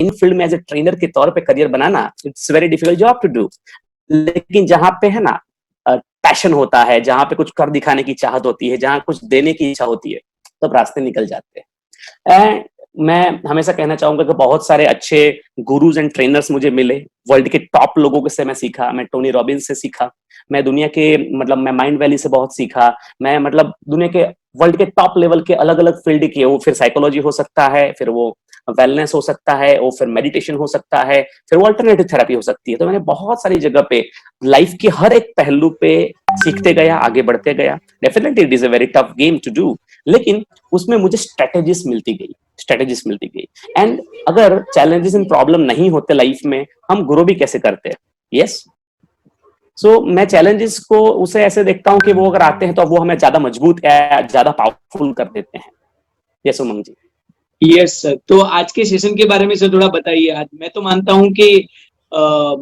इन field में as a trainer के तौर पे करियर बनाना, it's very difficult job to do. लेकिन जहां पे है ना पैशन होता है, जहां पे कुछ कर दिखाने की चाहत होती है, जहां कुछ देने की इच्छा होती है, तब रास्ते निकल जाते हैं। एंड मैं हमेशा कहना चाहूंगा कि बहुत सारे अच्छे गुरुज एंड ट्रेनर्स मुझे मिले, वर्ल्ड के टॉप लोगों से मैं सीखा, मैं टोनी रॉबिन्स से सीखा, मैं दुनिया के मतलब मैं माइंड वैली से बहुत सीखा, मैं मतलब दुनिया के वर्ल्ड के टॉप लेवल के अलग अलग फील्ड के, वो फिर साइकोलॉजी हो सकता है, फिर वो वेलनेस हो सकता है, वो फिर मेडिटेशन हो सकता है, फिर वो अल्टरनेटिव थेरेपी हो सकती है। तो मैंने बहुत सारी जगह पे लाइफ के हर एक पहलू पे सीखते गया, आगे बढ़ते गया। Definitely it is a very tough game to do, लेकिन उसमें मुझे स्ट्रेटेजीज मिलती गई, स्ट्रेटेजीज मिलती गई। एंड अगर चैलेंजेस एंड प्रॉब्लम नहीं होते लाइफ में, हम ग्रो भी कैसे करते हैं? यस। सो मैं चैलेंजेस को उसे ऐसे देखता हूं कि वो अगर आते हैं तो वो हमें ज्यादा मजबूत या ज्यादा पावरफुल कर देते हैं। यस उमंग जी। यस सर, तो आज के सेशन के बारे में सर थोड़ा बताइए। आज मैं तो मानता हूं कि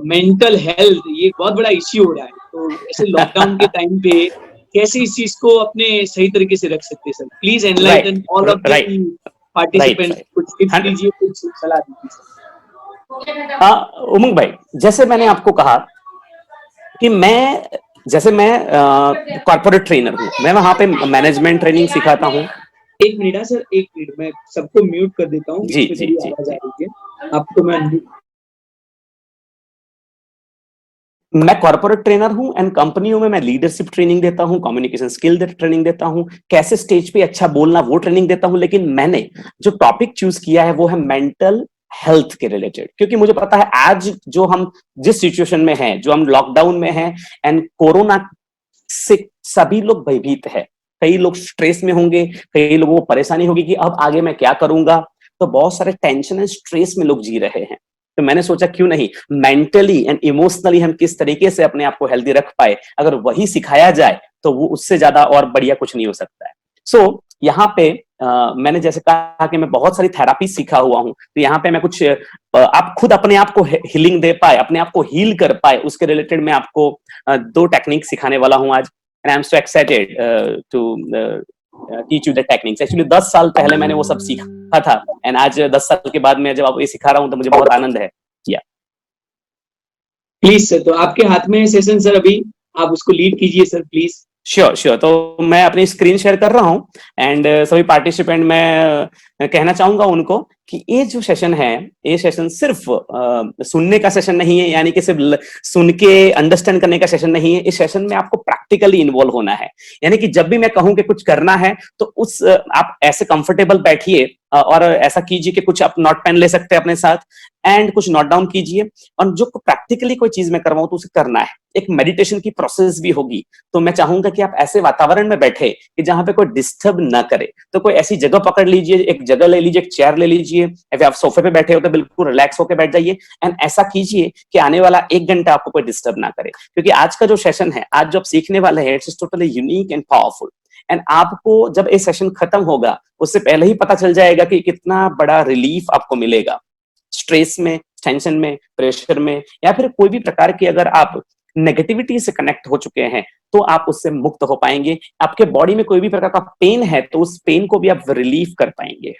मेंटल हेल्थ ये बहुत बड़ा इश्यू हो रहा है, तो ऐसे लॉकडाउन के टाइम पे कैसे इस चीज को अपने सही तरीके से रख सकते हैं sir? Please enlighten all of the participants, कुछ टिप्स दीजिए, कुछ सलाह दीजिए। उमंग भाई, जैसे मैंने आपको कहा कि मैं कॉर्पोरेट ट्रेनर हूं, मैं वहां पे मैनेजमेंट ट्रेनिंग सिखाता हूं। एक मिनट सर, एक मिनट, मैं सबको म्यूट कर देता हूँ। जी जी जी, आपको मैं कॉर्पोरेट ट्रेनर हूं एंड कंपनियों में मैं लीडरशिप ट्रेनिंग देता हूं, कम्युनिकेशन स्किल ट्रेनिंग देता हूं, कैसे स्टेज पे अच्छा बोलना वो ट्रेनिंग देता हूं। लेकिन मैंने जो टॉपिक चूज किया है वो है मेंटल हेल्थ के रिलेटेड, क्योंकि मुझे पता है आज जो हम जिस सिचुएशन में हैं, जो हम लॉकडाउन में हैं एंड कोरोना से सभी लोग भयभीत है, कई लोग स्ट्रेस में होंगे, कई लोगों को परेशानी होगी कि अब आगे मैं क्या करूंगा। तो बहुत सारे टेंशन एंड स्ट्रेस में लोग जी रहे हैं। तो मैंने सोचा क्यों नहीं मेंटली एंड इमोशनली हम किस तरीके से अपने आप को हेल्दी रख पाए, अगर वही सिखाया जाए तो वो उससे ज्यादा और बढ़िया कुछ नहीं हो सकता है। सो यहाँ पे मैंने जैसे कहा कि मैं बहुत सारी थेरापी सीखा हुआ हूं, तो यहाँ पे मैं कुछ आप खुद अपने आप को हीलिंग दे पाए, अपने आप को हील कर पाए, उसके रिलेटेड मैं आपको दो टेक्निक सिखाने वाला हूं आज। And I am so excited to teach you the techniques. Actually 10 साल पहले मैंने वो सब सीखा था एंड आज 10 साल के बाद मैं जब आपको ये सिखा रहा हूं तो मुझे बहुत आनंद है। प्लीज सर, तो आपके हाथ में सेशन सर, अभी आप उसको लीड कीजिए सर प्लीज। श्योर श्योर, तो मैं अपनी स्क्रीन शेयर कर रहा हूं एंड सभी पार्टिसिपेंट मैं कहना चाहूंगा उनको कि ये जो सेशन है, ये सेशन सिर्फ सुनने का सेशन नहीं है, यानी कि सिर्फ सुन के अंडरस्टैंड करने का सेशन नहीं है। इस सेशन में आपको प्रैक्टिकली इन्वॉल्व होना है, यानी कि जब भी मैं कहूं कि कुछ करना है तो उस आप ऐसे कंफर्टेबल बैठिए और ऐसा कीजिए कि कुछ आप नोट पेन ले सकते हैं अपने साथ एंड कुछ नोट डाउन कीजिए, और जो प्रैक्टिकली कोई चीज मैं करवाऊं तो उसे करना है। एक मेडिटेशन की प्रोसेस भी होगी, तो मैं चाहूंगा कि आप ऐसे वातावरण में बैठे कि जहां पे कोई डिस्टर्ब ना करे। तो कोई ऐसी जगह पकड़ लीजिए, एक जगह ले लीजिए, एक चेयर ले लीजिए, या फिर आप सोफे पे बैठे हो तो बिल्कुल रिलैक्स होकर बैठ जाइए एंड ऐसा कीजिए कि आने वाला 1 घंटा आपको कोई डिस्टर्ब ना करे। क्योंकि आज का जो सेशन है, आज जो आप सीखने वाले हैं, it's totally unique and powerful. And आपको जब ये सेशन खत्म होगा उससे पहले ही पता चल जाएगा कि कितना बड़ा रिलीफ आपको मिलेगा स्ट्रेस में, टेंशन में, प्रेशर में, या फिर कोई भी प्रकार की अगर आप नेगेटिविटी से कनेक्ट हो चुके हैं तो आप उससे मुक्त हो पाएंगे। आपके बॉडी में कोई भी प्रकार का पेन है तो उस पेन को भी आप रिलीव कर पाएंगे।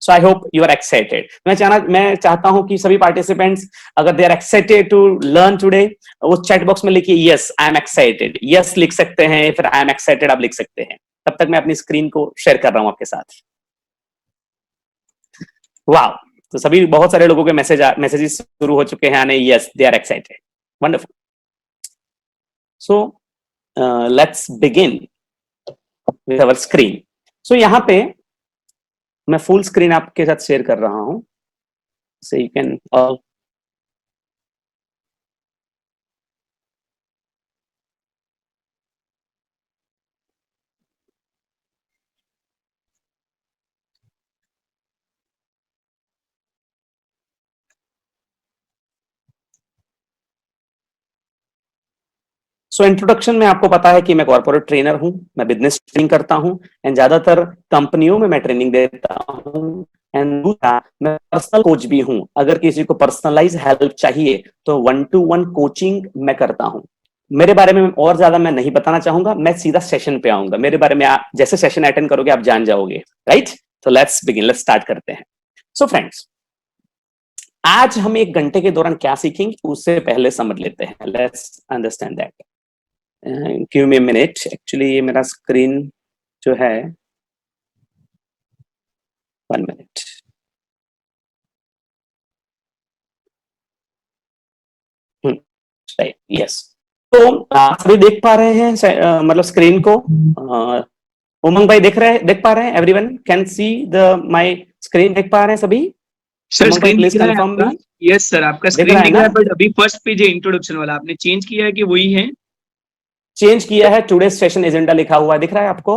So I hope you are excited. मैं चाहता हूं कि सभी पार्टिसिपेंट्स अगर they are excited to learn today, वो चैट बॉक्स में लिखिए yes I am excited, yes लिख सकते हैं, फिर आई एम एक्साइटेड आप लिख सकते हैं। तब तक मैं अपनी स्क्रीन को शेयर कर रहा हूं आपके साथ। वाह, तो सभी बहुत सारे लोगों के मैसेजेस शुरू हो चुके हैं आने, yes they are excited, wonderful. So let's begin with our screen. So यहाँ पे मैं फुल स्क्रीन आपके साथ शेयर कर रहा हूं, so you can all so introduction में आपको पता है कि मैं कॉर्पोरेट ट्रेनर हूं, मैं बिजनेस ट्रेनिंग करता हूं एंड ज्यादातर कंपनियों में मैं ट्रेनिंग देता हूं एंड दूसरा मैं पर्सनल कोच भी हूं। अगर किसी को पर्सनलाइज हेल्प चाहिए तो 1-to-1 कोचिंग मैं करता हूं। मेरे बारे में और ज्यादा मैं नहीं बताना चाहूंगा, मैं सीधा सेशन पे आऊंगा। मेरे बारे में आप जैसे सेशन अटेंड करोगे आप जान जाओगे, राइट? तो लेट्स बिगिन, लेट्स स्टार्ट करते हैं। सो फ्रेंड्स, आज हम 1 घंटे के दौरान क्या सीखेंगे उससे पहले समझ लेते हैं। Let's understand that. Give me a minute, actually ये मेरा स्क्रीन जो है, 1 मिनट। यस, तो आप सभी देख पा रहे हैं मतलब स्क्रीन को? उमंग भाई देख पा रहे हैं? Everyone can see the my screen, देख पा रहे हैं सभी? सर उमंग भाई स्क्रीन प्लीज दिख रहा है कंफर्म आपका? मी। यस सर, आपका दिख स्क्रीन रहा है दिख ना? रहा है, बट अभी फर्स्ट पेज है इंट्रोडक्शन वाला, आपने चेंज किया है कि वही है? चेंज किया है, टुडे सेशन एजेंडा लिखा हुआ है, दिख रहा है आपको?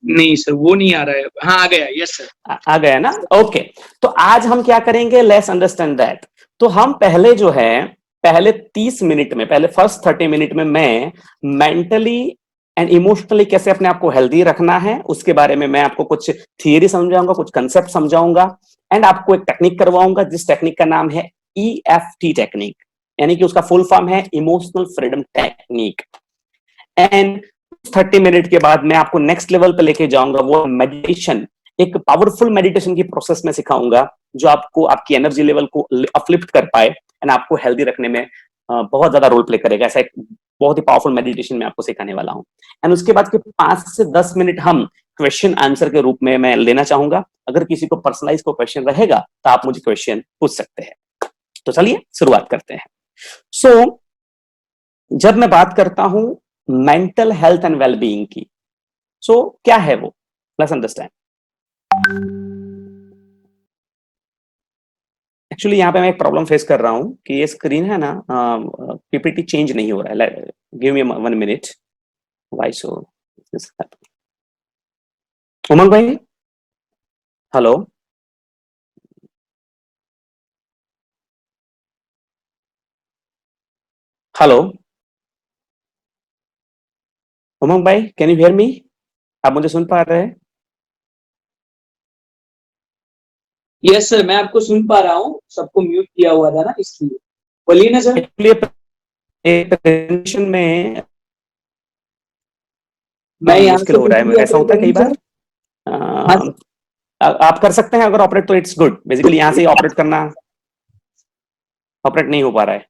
नहीं सर, वो नहीं आ रहा है। हाँ, आ गया। Yes sir. आ गया ना? ओके। तो आज हम क्या करेंगे, लेट्स अंडरस्टैंड दैट। तो हम पहले जो है, पहले 30 मिनट में, पहले फर्स्ट 30 मिनट में मैं मेंटली एंड इमोशनली कैसे अपने आप को हेल्दी रखना है उसके बारे में मैं आपको कुछ थियरी समझाऊंगा, कुछ कंसेप्ट समझाऊंगा, एंड आपको एक टेक्निक करवाऊंगा जिस टेक्निक का नाम है EFT टेक्निक, यानी कि उसका फुल फॉर्म है emotional freedom technique. And 30 minute के बाद मैं आपको नेक्स्ट लेवल पे लेके जाऊंगा, वो मेडिटेशन, एक पावरफुल मेडिटेशन की प्रोसेस में सिखाऊंगा जो आपको आपकी एनर्जी लेवल को अपलिफ्ट कर पाए एंड आपको हेल्दी रखने में बहुत ज्यादा रोल प्ले करेगा। ऐसा एक बहुत ही पावरफुल मेडिटेशन मैं आपको सिखाने वाला हूं। एंड उसके बाद के 5 से 10 मिनट हम क्वेश्चन आंसर के रूप में मैं लेना चाहूंगा। अगर किसी को पर्सनलाइज को क्वेश्चन रहेगा तो आप मुझे क्वेश्चन पूछ सकते हैं। तो चलिए शुरुआत करते हैं। सो जब मैं बात करता हूं मेंटल हेल्थ एंड वेलबीइंग की, सो क्या है वो, लेट्स अंडरस्टैंड। एक्चुअली यहाँ पे मैं एक प्रॉब्लम फेस कर रहा हूँ कि ये स्क्रीन है ना, पीपीटी चेंज नहीं हो रहा है। Give me 1 minute. Why so? Umang भाई, हेलो? हेलो उमंग भाई, कैन यू हियर मी? आप मुझे सुन पा रहे हैं? यस सर, मैं आपको सुन पा रहा हूँ, सबको म्यूट किया हुआ था ना, इसलिए बोलिए ना सर। एक्चुअली प्रेजेंटेशन में मैं यहाँ मुश्किल से हो कुछ रहा है, भी ऐसा ऑपरेट होता है कई करूँ बार। सर? हाँ सर। आप कर सकते हैं अगर ऑपरेट, तो इट्स गुड। बेसिकली यहाँ से ही ऑपरेट करना, ऑपरेट नहीं हो पा रहा है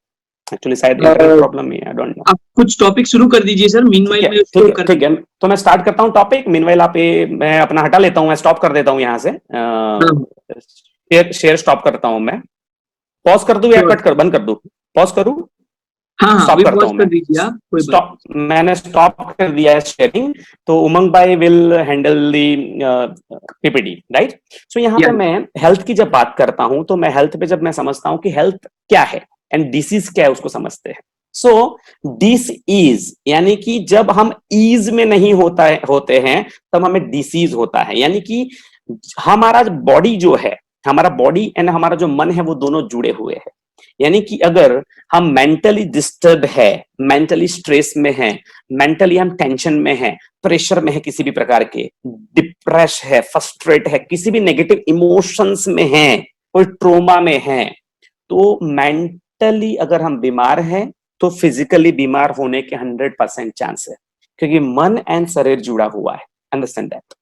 एक्चुअली, शायद इंटरनेट प्रॉब्लम है, आई डोंट नो। आप कुछ टॉपिक शुरू कर दीजिए सर, ठीक मीनवाइल है, मैं ठीक स्टोर है, कर। ठीक है। तो मैं स्टार्ट करता हूँ टॉपिक। मीनवाइल आप ये, मैं अपना हटा लेता हूँ, मैं स्टॉप कर देता हूँ यहाँ से, हाँ शेयर शेयर स्टॉप करता हूँ मैं। पॉज कर दूं या श्योर। कट कर, बंद कर दूं? पॉज करूं? हाँ हाँ, स्टॉप अभी करता पॉज हूं कर मैं। दीजिए आप, कोई बात स्टॉप, मैंने स्टॉप कर दिया है शेयरिंग। तो उमंग भाई will handle the PPT, right? So यहाँ पे नहीं। मैं हेल्थ की जब बात करता हूं तो मैं हेल्थ पे जब मैं समझता हूं कि हेल्थ क्या है एंड डिसीज क्या है उसको समझते हैं। सो डिस इज, यानी कि जब हम ईज में नहीं होते हैं तब हमें डिसीज होता है। यानी कि हमारा बॉडी जो है, हमारा बॉडी एंड हमारा जो मन है वो दोनों जुड़े हुए हैं। यानी कि अगर हम मेंटली डिस्टर्ब है, मेंटली स्ट्रेस में है, मेंटली हम टेंशन में है, प्रेशर में है, किसी भी प्रकार के डिप्रेस है, फ्रस्ट्रेट है, किसी भी नेगेटिव इमोशंस में है, कोई ट्रोमा में है, तो मेंटली अगर हम बीमार हैं तो फिजिकली बीमार होने के 100% चांस है, क्योंकि मन एंड शरीर जुड़ा हुआ है। Understand that.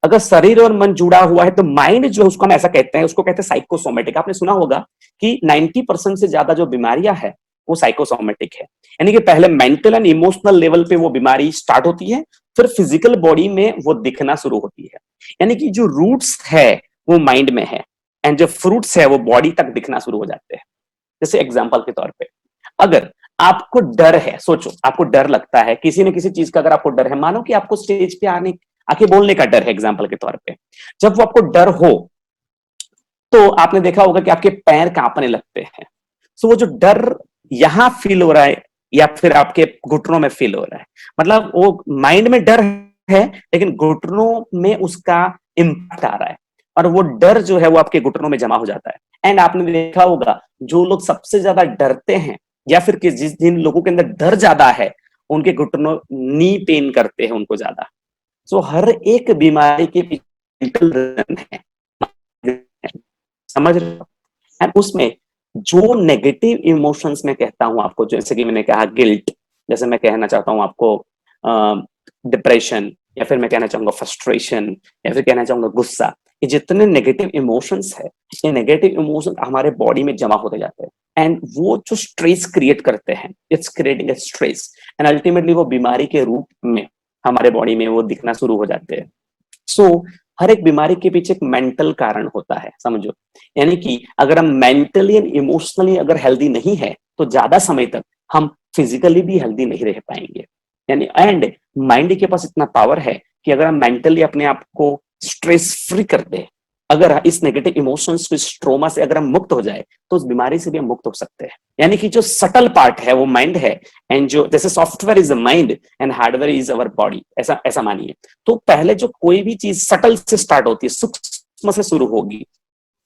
अगर शरीर और मन जुड़ा हुआ है तो माइंड जो, उसको हम ऐसा कहते हैं, उसको कहते हैं साइकोसोमेटिक। आपने सुना होगा कि 90% से ज्यादा जो बीमारियां है वो साइकोसोमेटिक है। यानी कि पहले मेंटल एंड इमोशनल लेवल पे वो बीमारी स्टार्ट होती है, फिर फिजिकल बॉडी में वो दिखना शुरू होती है। यानी कि जो रूट्स है वो माइंड में है एंड जो फ्रूट्स है वो बॉडी तक दिखना शुरू हो जाते हैं। जैसे एग्जाम्पल के तौर पे, अगर आपको डर है, सोचो आपको डर लगता है किसी न किसी चीज का, अगर आपको डर है, मानो कि आपको स्टेज पे आके बोलने का डर है एग्जाम्पल के तौर पे, जब वो आपको डर हो तो आपने देखा होगा कि आपके पैर कांपने लगते हैं। सो वो जो डर यहां फील हो रहा है या फिर आपके घुटनों में फील हो रहा है, मतलब वो माइंड में डर है लेकिन घुटनों में उसका इम्पैक्ट आ रहा है, और वो डर जो है वो आपके घुटनों में जमा हो जाता है। एंड आपने देखा होगा जो लोग सबसे ज्यादा डरते हैं या फिर जिन लोगों के अंदर डर ज्यादा है उनके घुटनों नी पेन करते हैं उनको ज्यादा। सो हर एक बीमारी के पीछे mental reason है, समझ रहे हो? एंड उसमें जो नेगेटिव इमोशंस मैं कहता हूं आपको, जैसे कि मैंने कहा गिल्ट, जैसे मैं कहना चाहता हूं आपको डिप्रेशन, या फिर मैं कहना चाहूंगा फ्रस्ट्रेशन, या फिर कहना चाहूंगा गुस्सा, ये जितने नेगेटिव इमोशंस है, ये नेगेटिव इमोशन हमारे बॉडी में जमा होते जाते हैं एंड वो जो स्ट्रेस क्रिएट करते हैं, it's creating a stress and ultimately वो बीमारी के रूप में हमारे बॉडी में वो दिखना शुरू हो जाते हैं। सो हर एक बीमारी के पीछे एक मेंटल कारण होता है, समझो। यानी कि अगर हम मेंटली एंड इमोशनली अगर हेल्दी नहीं है तो ज्यादा समय तक हम फिजिकली भी हेल्दी नहीं रह पाएंगे। यानी एंड माइंड के पास इतना पावर है कि अगर हम मेंटली अपने आप को स्ट्रेस फ्री कर दे, अगर इस नेगेटिव इमोशंस को, इस ट्रोमा से अगर हम मुक्त हो जाए तो उस बीमारी से भी हम मुक्त हो सकते हैं। यानी कि जो सटल पार्ट है वो माइंड है एंड जो जैसे software is the mind and hardware is our body, ऐसा ऐसा मानिए। तो पहले जो कोई भी चीज सटल से स्टार्ट होती है, सूक्ष्म से शुरू होगी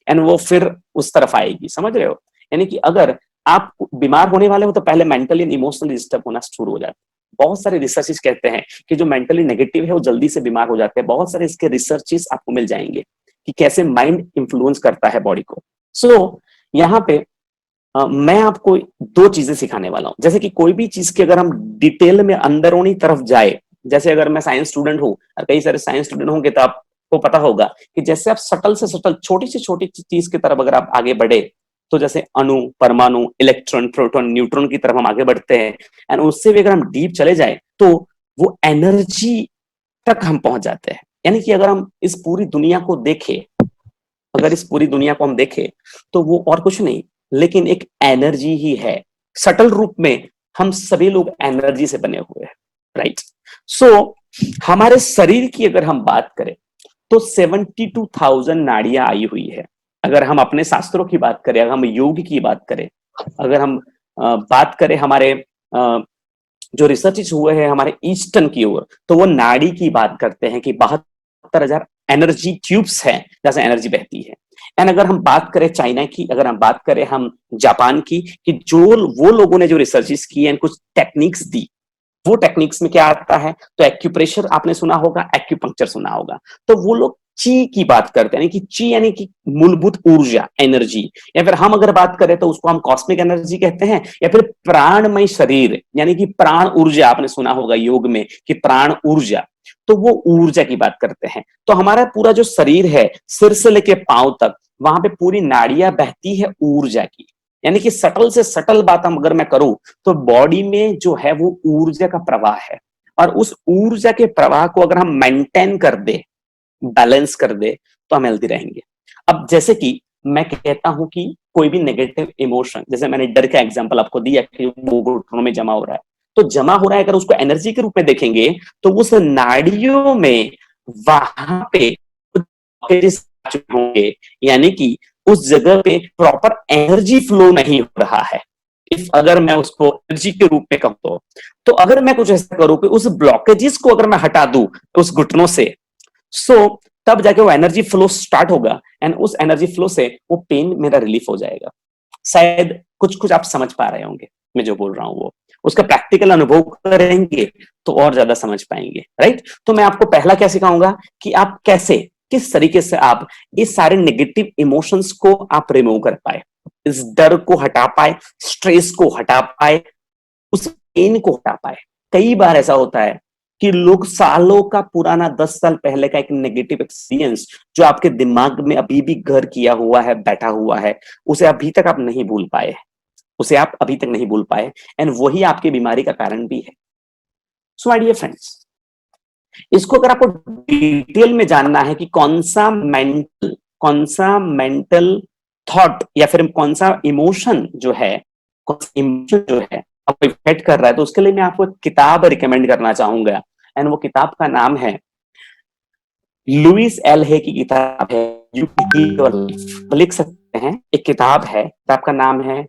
एंड वो फिर उस तरफ आएगी, समझ रहे हो। यानी कि अगर आप बीमार होने वाले हो तो पहले मेंटली एंड इमोशनली डिस्टर्ब होना शुरू हो जाता है। बहुत सारे रिसर्चेस कहते हैं कि जो मेंटली नेगेटिव है वो जल्दी से बीमार हो जाते हैं। बहुत सारे इसके रिसर्चेस आपको मिल जाएंगे कि कैसे माइंड इंफ्लुएंस करता है बॉडी को। सो यहाँ पे मैं आपको दो चीजें सिखाने वाला हूं। जैसे कि कोई भी चीज की अगर हम डिटेल में अंदरूनी तरफ जाए, जैसे अगर मैं साइंस स्टूडेंट हूं और कई सारे साइंस स्टूडेंट होंगे तो आपको पता होगा कि जैसे आप सटल से सटल छोटी से छोटी चीज की तरफ अगर आप आगे बढ़े, तो जैसे अणु, परमाणु, इलेक्ट्रॉन, प्रोटॉन, न्यूट्रॉन की तरफ हम आगे बढ़ते हैं एंड उससे भी अगर हम डीप चले जाए तो वो एनर्जी तक हम पहुंच जाते हैं। यानी कि अगर हम इस पूरी दुनिया को देखें, अगर इस पूरी दुनिया को हम देखें तो वो और कुछ नहीं लेकिन एक एनर्जी ही है। सटल रूप में हम सभी लोग एनर्जी से बने हुए हैं, राइट। सो हमारे शरीर की अगर हम बात करें तो 72,000 नाड़ियां आई हुई है। अगर हम अपने शास्त्रों की बात करें, अगर हम योग की बात करें, अगर हम बात करें हमारे जो रिसर्चेस हुए हैं हमारे ईस्टर्न की ओर, तो वो नाड़ी की बात करते हैं कि 72,000 एनर्जी ट्यूब्स हैं जैसे एनर्जी बहती है। एंड अगर हम बात करें चाइना की, अगर हम बात करें हम जापान की, कि जो वो लोगों ने जो रिसर्चेस की एंड कुछ टेक्निक्स दी, वो टेक्निक्स में क्या आता है, तो एक्यूप्रेशर आपने सुना होगा, एक्यूपंक्चर सुना होगा। तो वो लोग ची की बात करते हैं, यानी कि ची यानी कि मूलभूत ऊर्जा, एनर्जी, या फिर हम अगर बात करें तो उसको हम कॉस्मिक एनर्जी कहते हैं, या फिर प्राणमय शरीर यानी कि प्राण ऊर्जा। आपने सुना होगा योग में कि प्राण ऊर्जा, तो वो ऊर्जा की बात करते हैं। तो हमारा पूरा जो शरीर है सिर से लेके पांव तक, वहां पे पूरी नाड़ियां बहती है ऊर्जा की। यानी कि सटल से सटल बात हम अगर मैं करूं तो बॉडी में जो है वो ऊर्जा का प्रवाह है, और उस ऊर्जा के प्रवाह को अगर हम मेंटेन कर दे, बैलेंस कर दे, तो हम हेल्दी रहेंगे। अब जैसे कि मैं कहता हूं कि कोई भी नेगेटिव इमोशन, जैसे मैंने डर का एग्जांपल आपको दिया कि वो घुटनों में जमा हो रहा है, तो जमा हो रहा है, अगर उसको एनर्जी के रूप में देखेंगे तो उस नाड़ियों में वहां पे होंगे, यानी कि उस जगह पे प्रॉपर एनर्जी फ्लो नहीं हो रहा है। इफ अगर मैं उसको एनर्जी के रूप में कहूं तो अगर मैं कुछ ऐसा करूं कि उस ब्लॉकेजेस को अगर मैं हटा दूं उस घुटनों से, सो तब जाके वो एनर्जी फ्लो स्टार्ट होगा एंड उस एनर्जी फ्लो से वो पेन मेरा रिलीफ हो जाएगा। शायद कुछ कुछ आप समझ पा रहे होंगे मैं जो बोल रहा हूं, वो उसका प्रैक्टिकल अनुभव करेंगे तो और ज्यादा समझ पाएंगे, राइट। तो मैं आपको पहला क्या सिखाऊंगा कि आप कैसे, किस तरीके से आप इस सारे नेगेटिव इमोशंस को आप रिमूव कर पाए, इस डर को हटा पाए, स्ट्रेस को हटा पाए, उस पेन को हटा पाए। कई बार ऐसा होता है कि लोग सालों का पुराना 10 साल पहले का एक नेगेटिव एक्सपीरियंस जो आपके दिमाग में अभी भी घर किया हुआ है, बैठा हुआ है, उसे अभी तक आप नहीं भूल पाए, उसे आप अभी तक नहीं भूल पाए, एंड वही आपकी बीमारी का कारण भी है। सो माय डियर फ्रेंड्स, इसको अगर आपको डिटेल में जानना है कि कौन सा मेंटल थॉट या फिर कौन सा इमोशन जो है, कौन सा इमोशन जो है आपको इफेक्ट कर रहा है, तो उसके लिए मैं आपको एक किताब रिकमेंड करना चाहूंगा एंड वो किताब का नाम है लुइस एल हे की किताब है you can heal your life. लिख सकते हैं, एक किताब है, किताब का नाम है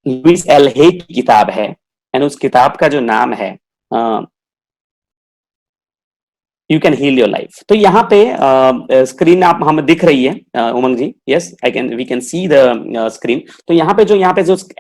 लुइस एल हे की किताब है एंड उस किताब का जो नाम है you can heal your life. तो यहाँ पे स्क्रीन आप हमें दिख रही है Umang ji, yes I can, we can see the screen. तो यहाँ पे जो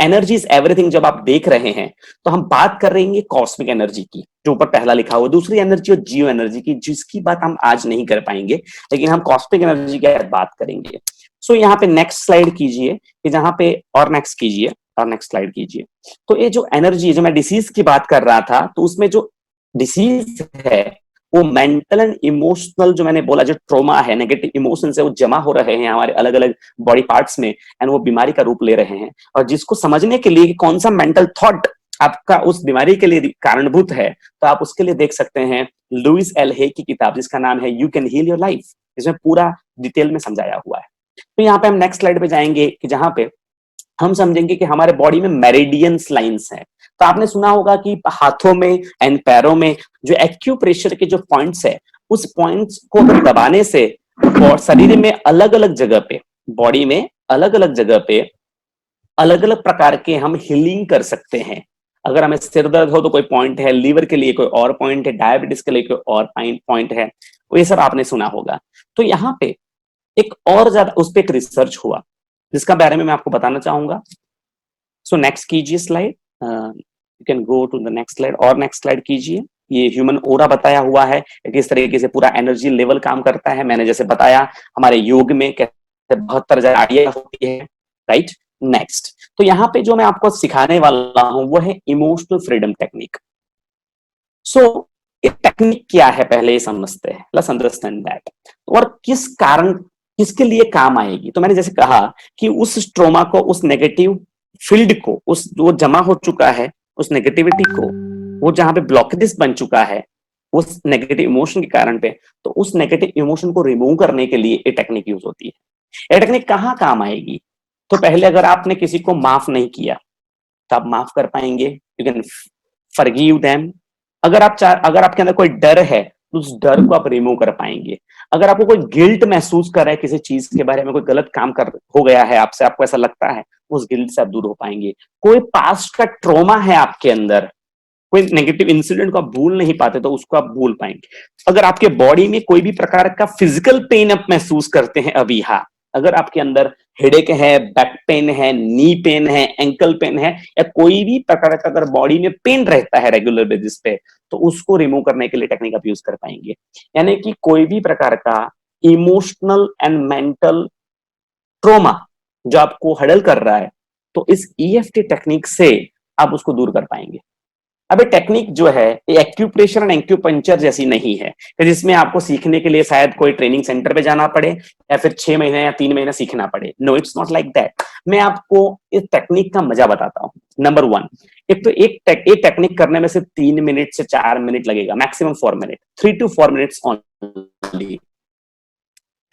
एनर्जी इज एवरीथिंग जब आप देख रहे हैं, तो हम बात कर रहे हैं कॉस्मिक एनर्जी की, जो ऊपर पहला लिखा हुआ, दूसरी एनर्जी और जियो एनर्जी की, जिसकी बात हम आज नहीं कर पाएंगे, लेकिन हम कॉस्मिक एनर्जी की बात करेंगे। सो यहाँ पे नेक्स्ट स्लाइड कीजिए, कि जहाँ पे और नेक्स्ट कीजिए, और नेक्स्ट स्लाइड कीजिए। तो ये जो एनर्जी, जो मैं डिसीज की बात कर रहा था, तो उसमें जो डिसीज है वो मेंटल एंड इमोशनल जो मैंने बोला, जो ट्रॉमा है, नेगेटिव इमोशंस है, वो जमा हो रहे हैं हमारे अलग अलग बॉडी पार्ट्स में, एंड वो बीमारी का रूप ले रहे हैं। और जिसको समझने के लिए कि कौन सा मेंटल थॉट आपका उस बीमारी के लिए कारणभूत है, तो आप उसके लिए देख सकते हैं लुइस एल हे की किताब जिसका नाम है you can heal your life, इसमें पूरा डिटेल में समझाया हुआ है। तो यहाँ पे हम नेक्स्ट स्लाइड पे जाएंगे कि जहां पे हम समझेंगे कि हमारे बॉडी में मेरिडियंस लाइंस हैं। तो आपने सुना होगा कि हाथों में एंड पैरों में जो एक्यूप्रेशर के जो पॉइंट्स है, उस पॉइंट्स को दबाने से और शरीर में अलग अलग जगह पे, बॉडी में अलग अलग जगह पे अलग अलग प्रकार के हम हीलिंग कर सकते हैं। अगर हमें सिर दर्द हो तो कोई पॉइंट है, लीवर के लिए कोई और पॉइंट है, डायबिटीज के लिए कोई और पॉइंट है, वो ये सब आपने सुना होगा। तो यहाँ पे एक और ज्यादा उस पर एक रिसर्च हुआ जिसका बारे में मैं आपको बताना चाहूंगा। सो नेक्स्ट कीजिए slide, you can go to the next slide, और नेक्स्ट स्लाइड कीजिए। ये ह्यूमन ओरा बताया हुआ है, किस तरीके से पूरा एनर्जी लेवल काम करता है। मैंने जैसे बताया हमारे योग में कैसे 72,000 आड़ियां होती है, राइट। नेक्स्ट, तो यहाँ पे जो मैं आपको सिखाने वाला हूं वो है इमोशनल फ्रीडम टेक्निक। सो ये टेक्निक क्या है पहले ये समझते हैं, लेट्स अंडरस्टैंड दैट, और किस कारण किसके लिए काम आएगी। तो मैंने जैसे कहा कि उस ट्रॉमा को, उस नेगेटिव फील्ड को, उस जो जमा हो चुका है उस नेगेटिविटी को, वो जहां पे ब्लॉकेजेस बन चुका है उस नेगेटिव इमोशन के कारण पे, तो उस नेगेटिव इमोशन को रिमूव करने के लिए ये टेक्निक यूज होती है। ये टेक्निक कहाँ काम आएगी? तो पहले अगर आपने किसी को माफ नहीं किया तो आप माफ कर पाएंगे, यू कैन फॉरगिव देम। अगर आपके अंदर कोई डर है तो उस डर को आप रिमूव कर पाएंगे। अगर आपको कोई गिल्ट महसूस कर रहा है किसी चीज के बारे में, कोई गलत काम कर हो गया है आपसे, आपको ऐसा लगता है, उस गिल्ट से आप दूर हो पाएंगे। कोई पास्ट का ट्रॉमा है आपके अंदर, कोई नेगेटिव इंसिडेंट को आप भूल नहीं पाते तो उसको आप भूल पाएंगे। अगर आपके बॉडी में कोई भी प्रकार का फिजिकल पेन आप महसूस करते हैं अभी, हाँ, अगर आपके अंदर हेडेक है, बैक पेन है, नी पेन है, एंकल पेन है, या कोई भी प्रकार का अगर बॉडी में पेन रहता है रेगुलर बेसिस पे, तो उसको रिमूव करने के लिए टेक्निक आप यूज कर पाएंगे। यानी कि कोई भी प्रकार का इमोशनल एंड मेंटल ट्रोमा जो आपको हडल कर रहा है, तो इस ईएफटी टेक्निक से आप उसको दूर कर पाएंगे। अब ये टेक्निक जो है ये एक्यूप्रेशर एंड एक्यूपंक्चर जैसी नहीं है कि जिसमें आपको सीखने के लिए शायद कोई ट्रेनिंग सेंटर पे जाना पड़े या फिर 6 महीने या 3 महीने सीखना पड़े। No, it's not like that. मैं आपको इस टेक्निक का मजा बताता हूँ। नंबर 1, एक तो एक टेक्निक करने में सिर्फ 3 मिनट से 4 मिनट लगेगा, maximum 4 minute, 3 to 4 minutes only.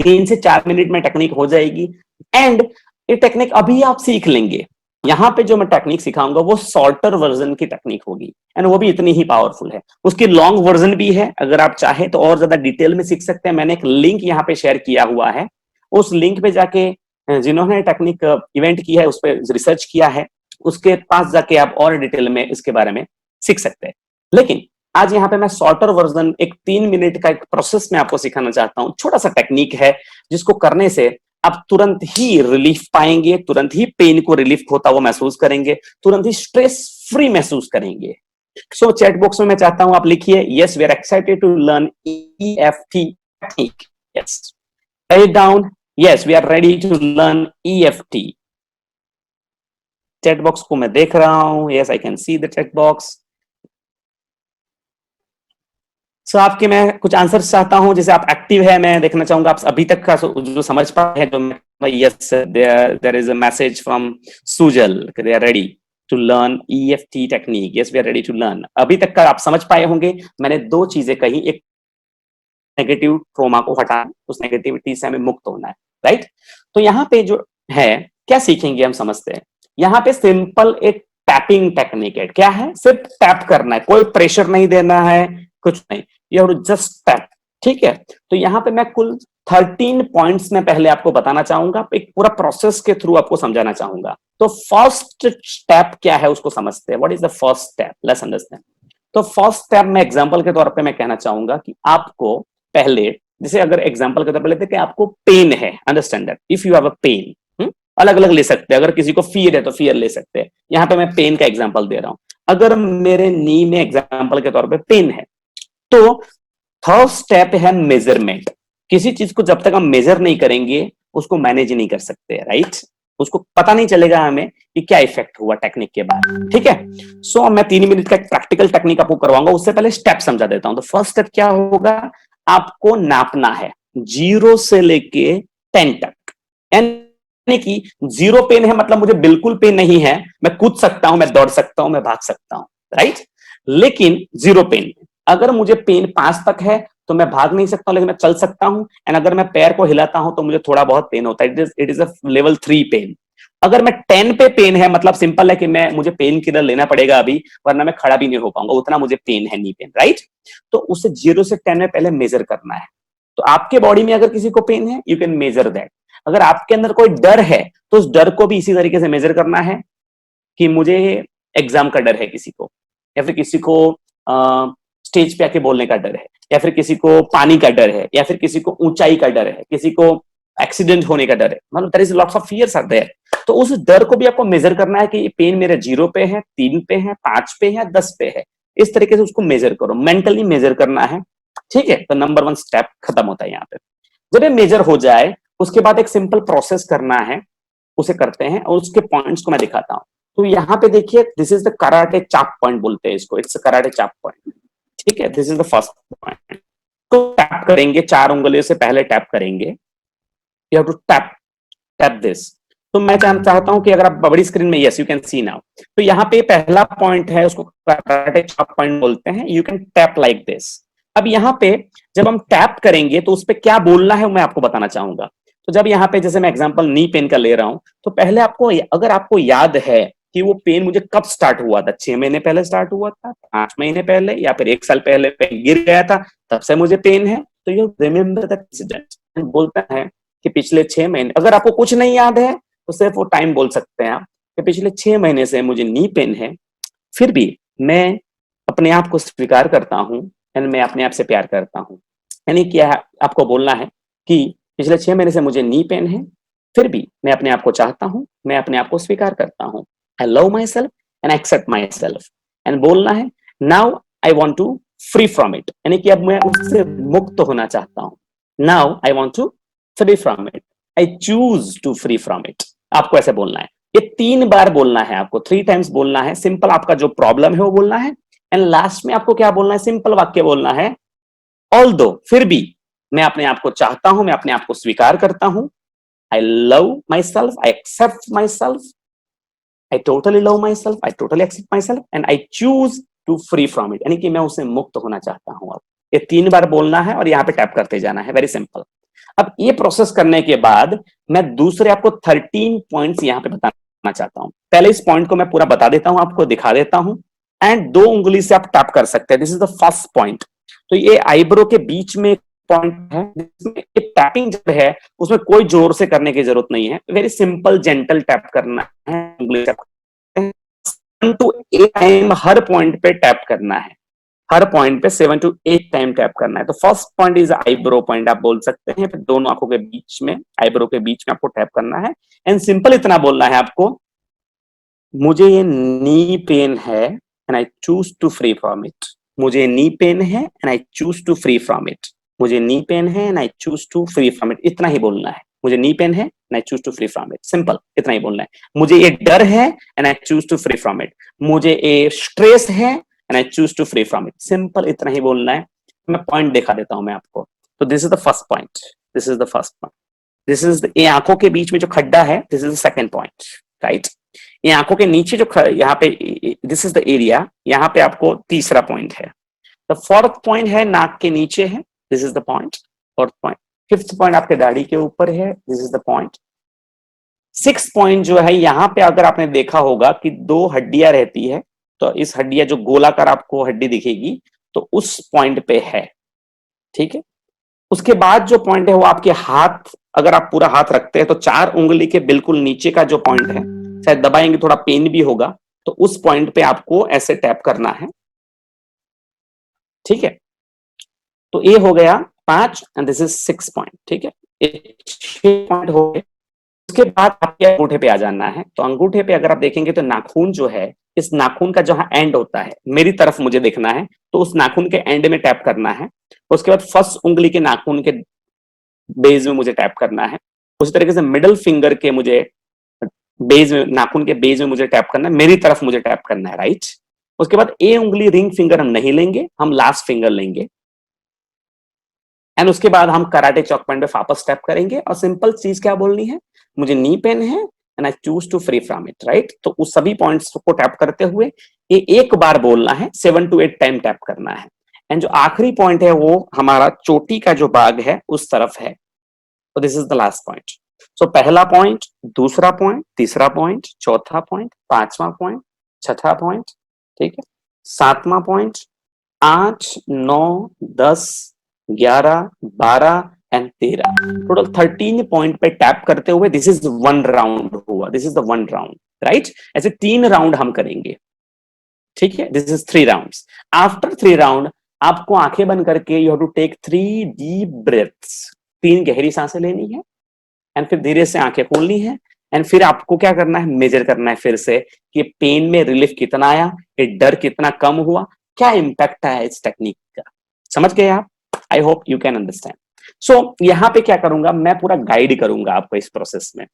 3 से 4 मिनट में टेक्निक हो जाएगी, एंड ये टेक्निक अभी आप सीख लेंगे। यहाँ पे जो मैं टेक्निक सिखाऊंगा वो शॉर्टर वर्जन की टेक्निक होगी, एंड वो भी इतनी ही पावरफुल है। उसकी लॉन्ग वर्जन भी है, अगर आप चाहे तो और ज्यादा डिटेल में सीख सकते हैं। मैंने एक लिंक यहाँ पे शेयर किया हुआ है, उस लिंक पे जाके जिन्होंने टेक्निक इवेंट किया है, उस पर रिसर्च किया है, उसके पास जाके आप और डिटेल में इसके बारे में सीख सकते हैं। लेकिन आज यहाँ पे मैं शॉर्टर वर्जन, एक 3 मिनट का एक प्रोसेस में आपको सिखाना चाहता हूँ। छोटा सा टेक्निक है जिसको करने से आप तुरंत ही रिलीफ पाएंगे, तुरंत ही पेन को रिलीफ होता हुआ महसूस करेंगे, तुरंत ही स्ट्रेस फ्री महसूस करेंगे। सो चैट बॉक्स में मैं चाहता हूं आप लिखिए, yes we are excited to learn EFT technique. Yes, write down, yes we are ready to learn EFT. Chat box को मैं देख रहा हूं, yes I can see the chat box. So आपके मैं कुछ आंसर चाहता हूं, जैसे आप एक्टिव है, मैं देखना चाहूंगा आप अभी तक का जो समझ पाए हैं। जो yes, there is a message from Sujal, they are ready to learn EFT technique. Yes we are ready to learn. अभी तक का आप समझ पाए होंगे। मैंने 2 चीजें कही, एक नेगेटिव ट्रॉमा को हटाना, उस नेगेटिविटी से हमें मुक्त होना है, राइट। तो यहाँ पे जो है क्या सीखेंगे हम समझते हैं। यहाँ पे सिंपल एक टैपिंग टेक्निक है। क्या है? सिर्फ टैप करना है, कोई प्रेशर नहीं देना है, कुछ नहीं, you have to just tap. ठीक है, तो यहाँ पे मैं कुल 13 पॉइंट्स में पहले आपको बताना चाहूंगा, एक पूरा प्रोसेस के थ्रू आपको समझाना चाहूंगा। तो फर्स्ट स्टेप क्या है उसको समझते हैं। What is the first step, let's understand. तो फर्स्ट स्टेप में एग्जांपल के तौर पे मैं कहना चाहूंगा कि आपको पहले, जैसे अगर एग्जांपल के तौर पे लेते हैं कि आपको पेन है, understand that if you have a pain, अलग अलग ले सकते हैं। अगर किसी को फियर है तो फियर ले सकते हैं। यहाँ पे मैं पेन का एग्जांपल दे रहा हूं। अगर मेरे नी में एग्जांपल के तौर पे पेन है, तो थर्ड स्टेप है मेजरमेंट। किसी चीज को जब तक हम मेजर नहीं करेंगे उसको मैनेज नहीं कर सकते, राइट। उसको पता नहीं चलेगा हमें कि क्या इफेक्ट हुआ टेक्निक के बाद, ठीक है। सो मैं 3 मिनट का एक प्रैक्टिकल टेक्निक आपको करवाऊंगा, उससे पहले स्टेप समझा देता हूं। तो फर्स्ट स्टेप क्या होगा, आपको नापना है 0 से लेके 10 तक, यानी कि 0 पेन है मतलब मुझे बिल्कुल पेन नहीं है, मैं कूद सकता हूं, मैं दौड़ सकता हूं, मैं भाग सकता हूं, राइट। लेकिन 0 पेन, अगर मुझे पेन 5 तक है तो मैं भाग नहीं सकता हूं, लेकिन मैं चल सकता हूं। एंड अगर मैं पैर को हिलाता हूं तो मुझे थोड़ा बहुत पेन होता है, it is a level 3 pain. अगर मैं 10 पे पेन है, मतलब सिंपल है कि मुझे पेन किलर लेना पड़ेगा अभी, वरना मैं खड़ा भी नहीं हो पाऊंगा, उतना मुझे पेन है, नी पेन, राइट। तो उसे 0 से 10 में पहले मेजर करना है। तो आपके बॉडी में अगर किसी को पेन है, यू कैन मेजर दैट। अगर आपके अंदर कोई डर है तो उस डर को भी इसी तरीके से मेजर करना है कि मुझे एग्जाम का डर है किसी को, या फिर किसी को स्टेज पे आके बोलने का डर है, या फिर किसी को पानी का डर है, या फिर किसी को ऊंचाई का डर है, किसी को एक्सीडेंट होने का डर है, मतलब there is lots of fears are there. तो उस डर को भी आपको मेजर करना है कि ये पेन मेरे 0 पे है, 3 पे है, 5 पे है, 10 पे है। इस तरीके से उसको मेजर करो, मेंटली मेजर करना है, ठीक है। तो नंबर 1 स्टेप खत्म होता है यहाँ पे। जब ये मेजर हो जाए, उसके बाद एक सिंपल प्रोसेस करना है, उसे करते हैं और उसके पॉइंट्स को मैं दिखाता हूं। तो यहाँ पे देखिए, this is the karate chop point बोलते हैं इसको, इट्स कराटे चाप पॉइंट, ठीक है। This is the first point. तो टैप करेंगे, 4 उंगलियों से पहले टैप करेंगे, you have to tap tap this. तो मैं चाहता हूं कि अगर आप बड़ी स्क्रीन में, yes you can see now, तो यहाँ पे पहला पॉइंट है, उसको कराटे चॉप पॉइंट बोलते हैं, you can tap like this. अब यहाँ पे जब हम टैप करेंगे तो उस पे क्या बोलना है मैं आपको बताना चाहूंगा। तो जब यहाँ पे जैसे मैं एग्जांपल नी पेन का ले रहा हूं, तो पहले आपको, अगर आपको याद है कि वो पेन मुझे कब स्टार्ट हुआ था, 6 महीने पहले स्टार्ट हुआ था, 5 महीने पहले, या फिर 1 साल पहले पेन गिर गया था तब से मुझे पेन है, तो यू रिमेंबर द इंसिडेंट। बोलता है कि पिछले 6 महीने, अगर आपको कुछ नहीं याद है तो सिर्फ वो टाइम बोल सकते हैं आप कि पिछले 6 महीने से मुझे नी पेन है, फिर भी मैं अपने आप को स्वीकार करता हूं, एंड मैं अपने आप से प्यार करता हूं। यानी क्या है, आपको बोलना है कि पिछले 6 महीने से मुझे नी पेन है, फिर भी मैं अपने आप को चाहता हूं, मैं अपने आप को स्वीकार करता हूं। I love myself and accept myself. And बोलना है, now I want to free from it, यानी कि अब मैं उससे मुक्त होना चाहता हूं। Now I want to free from it, I choose to free from it. आपको ऐसे बोलना है, ये 3 बार बोलना है आपको, 3 टाइम्स बोलना है। सिंपल आपका जो प्रॉब्लम है वो बोलना है, एंड लास्ट में आपको क्या बोलना है, सिंपल वाक्य बोलना है, ऑल्दो, फिर भी मैं अपने आप को चाहता हूं, मैं अपने आप को स्वीकार करता हूं। I love myself, I accept myself, I totally love myself, I totally accept myself, and I choose to free from it, यानी कि मैं उससे मुक्त होना चाहता हूं। अब ये 3 बार बोलना है और यहाँ पे टैप करते जाना है, वेरी सिंपल। अब ये प्रोसेस करने के बाद मैं दूसरे आपको 13 पॉइंट्स यहाँ पे बताना चाहता हूं। पहले इस पॉइंट को मैं पूरा बता देता हूं, आपको दिखा देता हूं, एंड 2 उंगली से आप टैप कर सकते हैं। This is the first point. तो ये आईब्रो के बीच में पॉइंट है, जिसमें टैपिंग जब है उसमें कोई जोर से करने की जरूरत नहीं है, वेरी सिंपल जेंटल टैप करना है, उंगली से 7 to 8 टाइम हर पॉइंट पे टैप करना है, हर पॉइंट पे 7 to 8 टाइम टैप करना है। तो first point is eyebrow point, आप बोल सकते हैं, फिर दोनों आंखों के बीच में, आईब्रो के बीच में आपको टैप करना है, एंड सिंपल इतना बोलना है आपको, मुझे ये नी पेन है and I choose to free from it. मुझे नी पेन है and I choose to free from it. मुझे नी पेन है and I choose to free from it. इतना ही बोलना है, मुझे नी पेन है and I choose to free from it, simple इतना ही बोलना है। मुझे ये डर है and I choose to free from it. मुझे ये स्ट्रेस है and I choose to free from it, simple इतना ही बोलना है। मैं पॉइंट दिखा देता हूं मैं आपको। तो this is the first point, this is the first point, this is ये आंखों के बीच में जो खड्डा है, this is the second point, right. ये आंखों के नीचे जो यहाँ पे, दिस इज द एरिया, यहाँ पे आपको तीसरा पॉइंट है। द फोर्थ पॉइंट है नाक के नीचे है, this is the point, fourth point. Fifth point आपके दाढ़ी के ऊपर है, this is the point. Six point जो है, यहाँ पे अगर आपने देखा होगा कि 2 हड्डियां रहती है, तो इस हड्डियां जो गोलाकार आपको हड्डी दिखेगी, तो उस पॉइंट पे है, ठीक है। उसके बाद जो पॉइंट है वो आपके हाथ, अगर आप पूरा हाथ रखते हैं तो 4 उंगली के बिल्कुल नीचे का जो पॉइंट है, शायद दबाएंगे थोड़ा पेन भी होगा, तो उस पॉइंट पे आपको ऐसे टैप करना है, ठीक है। तो ये हो गया 5 एंड दिस इज 6 पॉइंट, ठीक है। 6 पॉइंट हो गए। उसके बाद आपके अंगूठे पे आ जाना है। तो अंगूठे पे अगर आप देखेंगे तो नाखून जो है, इस नाखून का जहां एंड होता है, मेरी तरफ मुझे देखना है, तो उस नाखून के एंड में टैप करना है। उसके बाद फर्स्ट उंगली के नाखून के बेस में मुझे टैप करना है। उसी तरीके से मिडल फिंगर के मुझे बेज में, नाखून के बेज में मुझे टैप करना है, मेरी तरफ मुझे टैप करना है, राइट। उसके बाद ए उंगली रिंग फिंगर हम नहीं लेंगे, हम लास्ट फिंगर लेंगे। एंड उसके बाद हम कराटे चॉक पॉइंट पे वापस टैप करेंगे और सिंपल चीज क्या बोलनी है, मुझे नी पेन है and I choose to free from it, right. तो उस सभी पॉइंट्स को टैप करते हुए ये एक बार बोलना है, 7 to 8 टाइम टैप करना है। एंड जो आखिरी पॉइंट है वो हमारा चोटी का जो भाग है उस तरफ है। तो this is the last point. So पहला पॉइंट, दूसरा पॉइंट, तीसरा पॉइंट, चौथा पॉइंट, पांचवा पॉइंट, छठा पॉइंट, ठीक है, सातवां पॉइंट, 8, 9, 10, 11, 12 एंड 13, टोटल 13 पॉइंट पे टैप करते हुए दिस इज वन राउंड हुआ, this is the one round, right. ऐसे 3 राउंड हम करेंगे, ठीक है, this is 3 rounds. After 3 round आपको आंखें बंद करके you have to take 3 deep breaths, 3 गहरी सांसें लेनी है एंड फिर धीरे से आंखें खोलनी है। एंड फिर आपको क्या करना है, मेजर करना है फिर से कि पेन में रिलीफ कितना आया, ये डर कितना कम हुआ, क्या इंपैक्ट आया इस टेक्निक का। समझ गए आप? I hope you can understand. So यहां पे क्या करूंगा, मैं पूरा गाइड करूंगा आपको इस प्रोसेस में।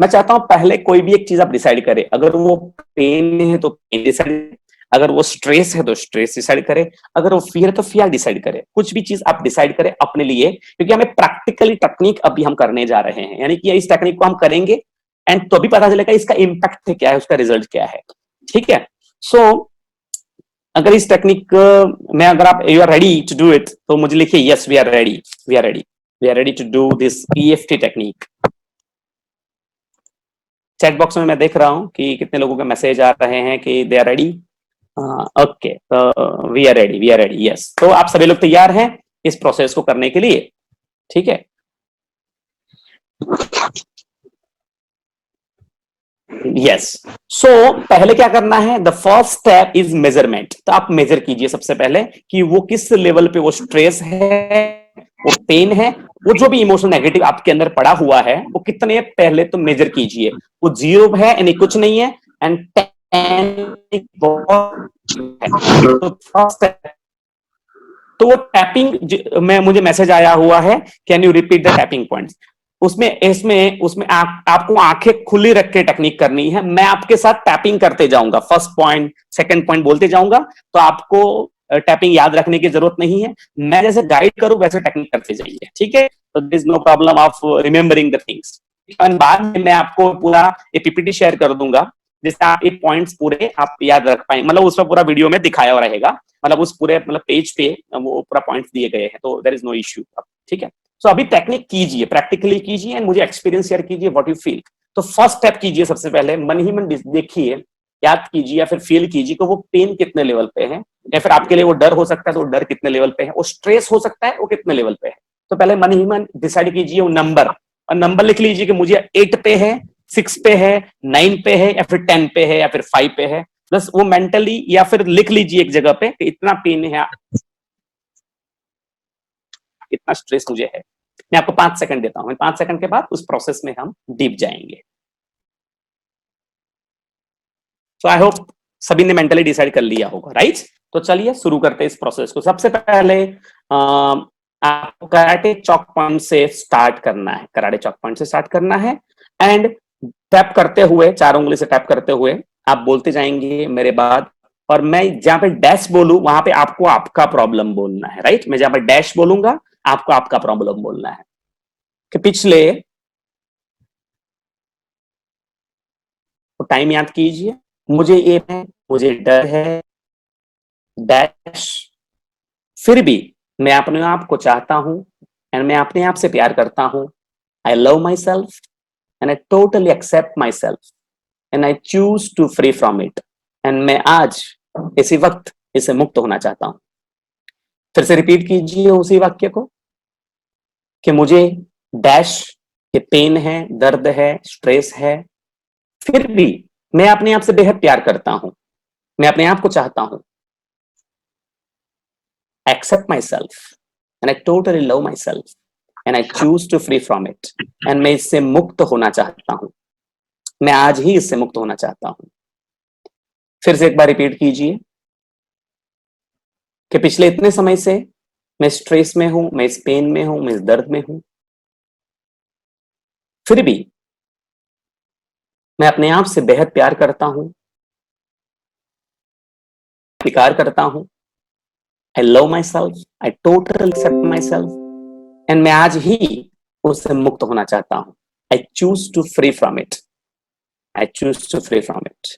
मैं चाहता हूं पहले कोई भी एक चीज आप डिसाइड करें, अगर वो पेन है तो पेन डिसाइड, अगर वो स्ट्रेस है तो स्ट्रेस डिसाइड करे, अगर वो फियर है तो फियर डिसाइड करे। कुछ भी चीज आप डिसाइड करें अपने लिए, क्योंकि हमें प्रैक्टिकली टेक्निक अभी हम करने जा रहे हैं, यानी कि इस टेक्निक को हम करेंगे एंड तो भी पता चलेगा इसका इंपैक्ट क्या है, उसका रिजल्ट क्या है, ठीक है। अगर इस टेक्निक में अगर आप you are ready to do it तो मुझे लिखिए yes we are ready, we are ready, we are ready to do this EFT technique. Chat box में मैं देख रहा हूं कि कितने लोगों के मैसेज आ रहे हैं कि दे आर रेडी। ओके, तो we are ready, we are ready, yes. तो आप सभी लोग तैयार हैं इस प्रोसेस को करने के लिए, ठीक है। यस। पहले क्या करना है, the first step is measurement. तो आप मेजर कीजिए सबसे पहले कि वो किस लेवल पे वो स्ट्रेस है, वो पेन है, वो जो भी इमोशनल नेगेटिव आपके अंदर पड़ा हुआ है वो कितने, पहले तो मेजर कीजिए। वो 0 है यानी कुछ नहीं है एंड 10 बहुत है। तो फर्स्ट, तो वो टैपिंग में मुझे मैसेज आया हुआ है, can you repeat the tapping points. उसमें आपको आंखें खुली रख के टेक्निक करनी है। मैं आपके साथ टैपिंग करते जाऊंगा, फर्स्ट पॉइंट सेकंड पॉइंट बोलते जाऊंगा, तो आपको टैपिंग याद रखने की जरूरत नहीं है। मैं जैसे गाइड करूं वैसे टेक्निक करते जाइए, ठीक है। तो this no problem of remembering the things. बाद में मैं आपको पूरा ये PPT शेयर कर दूंगा, जिससे आप ये पॉइंट्स पूरे आप याद रख पाए, मतलब उसमें पूरा वीडियो में दिखाया हुआ रहेगा, मतलब उस पूरे मतलब पेज पे वो पूरा पॉइंट्स दिए गए हैं, तो देयर इज नो इश्यू, ठीक है। सो अभी टेक्निक कीजिए, प्रैक्टिकली कीजिए एंड मुझे एक्सपीरियंस शेयर कीजिए व्हाट यू फील। तो फर्स्ट स्टेप कीजिए, सबसे पहले मन ही मन देखिए, याद कीजिए या फिर फील कीजिए कि वो पेन कितने लेवल पे है, या फिर आपके लिए वो डर हो सकता है तो वो डर कितने लेवल पे है, वो स्ट्रेस हो सकता है वो कितने लेवल पे है। तो पहले मन ही मन डिसाइड कीजिए वो नंबर, और नंबर लिख लीजिए कि मुझे 8 पे है, 6 पे है, 9 पे है, या फिर 10 पे है, या फिर 5 पे है। बस वो मेंटली या फिर लिख लीजिए एक जगह पे कि इतना पेन है, इतना स्ट्रेस मुझे है। मैं आपको 5 सेकंड देता हूं, 5 सेकंड के बाद उस प्रोसेस में हम डीप जाएंगे। सो आई होप सभी ने मेंटली डिसाइड कर लिया होगा, राइट। तो चलिए शुरू करते हैं इस प्रोसेस को। सबसे पहले आपको कराटे चॉक पॉइंट से स्टार्ट करना है, कराटे चॉक पॉइंट से स्टार्ट करना है एंड टैप करते हुए, 4 उंगली से टैप करते हुए आप बोलते जाएंगे मेरे बाद, और मैं जहां पे डैश बोलूं वहां पे आपको आपका प्रॉब्लम बोलना है, राइट। मैं जहां पे डैश बोलूंगा आपको आपका प्रॉब्लम बोलना है कि पिछले, तो टाइम याद कीजिए, मुझे ये है, मुझे डर है, डैश, फिर भी मैं अपने आप को चाहता हूं एंड मैं अपने आप से प्यार करता हूं, I love myself and I totally accept myself and I choose to free from it, and मैं आज इसी वक्त इससे मुक्त होना चाहता हूं। फिर से रिपीट कीजिए उसी वाक्य को कि मुझे डैश, ये पेन है, दर्द है, स्ट्रेस है, फिर भी मैं अपने आप से बेहद प्यार करता हूं, मैं अपने आप को चाहता हूं, accept myself and I totally love myself and I choose to free from it, and मैं इससे मुक्त होना चाहता हूं, मैं आज ही इससे मुक्त होना चाहता हूं। फिर से एक बार रिपीट कीजिए कि पिछले इतने समय से मैं स्ट्रेस में हूं, मैं इस पेन में हूं, मैं इस दर्द में हूं, फिर भी मैं अपने आप से बेहद प्यार करता हूँ, स्वीकार करता हूँ। I love myself, I total accept myself and मैं आज ही उससे मुक्त होना चाहता हूँ। I choose to free from it, I choose to free from it.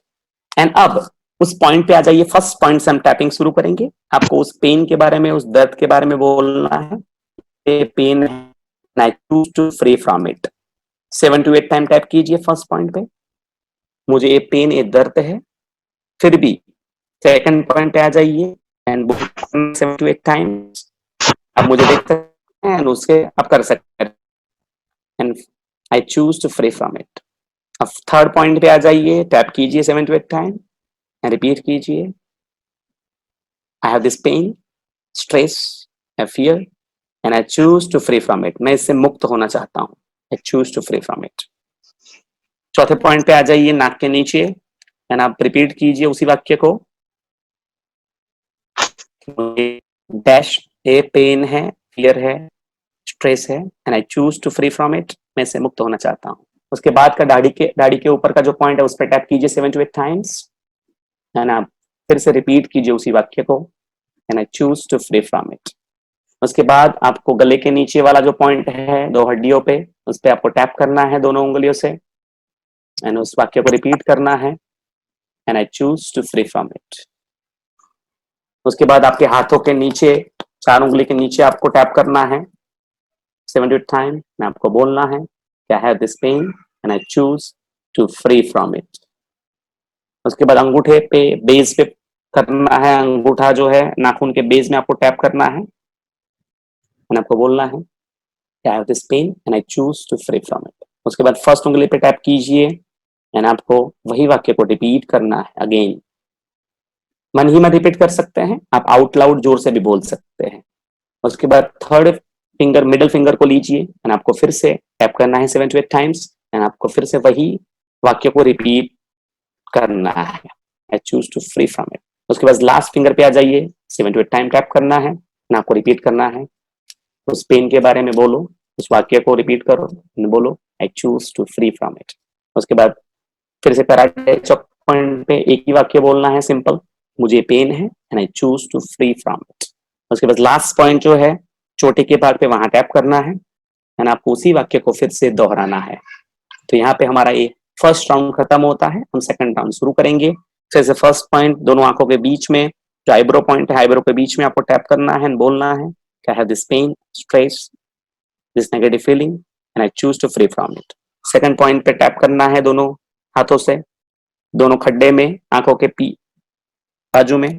And अब उस पॉइंट पे आ जाइए। फर्स्ट पॉइंट से हम टैपिंग शुरू करेंगे। आपको उस पेन के बारे में, उस दर्द के बारे में बोलना है। ये पेन है, I choose to free from it. 7 to 8 time tap कीजिए फर्स्ट पॉइंट पे। मुझे ये पेन, ये दर्द है। फिर भी सेकंड पॉइंट पे आ जाइए एंड 7 to 8 टाइम्स आप मुझे देख सकते हैं, उसके आप कर सकते हैं। And I choose to free from it. अब थर्ड पॉइंट पे आ जाइए, टैप कीजिए 7 to 8 टाइम एंड रिपीट कीजिए, I have this pain, stress, I fear and I choose to free from it. मैं इससे मुक्त होना चाहता हूँ। I choose to free from it. चौथे पॉइंट पे आ जाइए, नाक के नीचे, एंड आप रिपीट कीजिए उसी वाक्य को। डैश, ए पेन है, फियर है, स्ट्रेस है and I choose to free from it. मैं इससे मुक्त होना चाहता हूँ। उसके बाद का दाढ़ी के ऊपर का जो पॉइंट है उस पर टैप कीजिए 7 to 8 टाइम्स एंड आप फिर से रिपीट कीजिए उसी वाक्य को, and I choose to free from it. उसके बाद आपको गले के नीचे वाला जो पॉइंट है, दो हड्डियों पे, उस पर आपको टैप करना है दोनों उंगलियों से एंड उस वाक्य को रिपीट करना है, and I choose to free from it. उसके बाद आपके हाथों के नीचे, चार उंगली के नीचे आपको टैप करना है 7 to 8 टाइम। मैं आपको बोलना है कि I have this pain and I choose to free from it. उसके बाद अंगूठे पे, बेस पे करना है। अंगूठा जो है नाखून के बेस में आपको टैप करना है एंड आपको बोलना है कि I have this pain and I choose to free from it. उसके बाद फर्स्ट उंगली पे टैप कीजिए एंड आपको वही वाक्य को रिपीट करना है अगेन। मन ही में रिपीट कर सकते हैं, आप आउट लाउड जोर से भी बोल सकते हैं। उसके बाद थर्ड फिंगर, मिडिल फिंगर को लीजिए एंड आपको फिर से टैप करना है 7 to 8 टाइम्स एंड आपको फिर से वही वाक्य को रिपीट करना है, I choose to free from it. उसके बाद लास्ट फिंगर पे आ जाइए, 7 to 8 टाइम टैप करना है एंड आपको रिपीट करना है। उस पेन के बारे में बोलो, उस वाक्य को रिपीट करो, बोलो I choose to free from it. उसके बाद फिर से कराटे चौक पॉइंट पे एक ही वाक्य बोलना है, सिंपल, मुझे पेन है and I choose to free from it. उसके बाद लास्ट पॉइंट जो है चोटी के भाग पे, वहां टैप करना है एंड आपको उसी वाक्य को फिर से दोहराना है। तो यहाँ पे हमारा ये फर्स्ट राउंड खत्म होता है। हम सेकंड राउंड शुरू करेंगे। फिर से फर्स्ट पॉइंट दोनों आंखों के बीच में, जो आईब्रो पॉइंट है, आईब्रो के बीच में आपको टैप करना है एंड बोलना है कि I have this pain, stress, this negative feeling and I choose to free from it. Second point पे टैप करना है दोनों हाथों से, दोनों खड्डे में, आंखों के बाजू में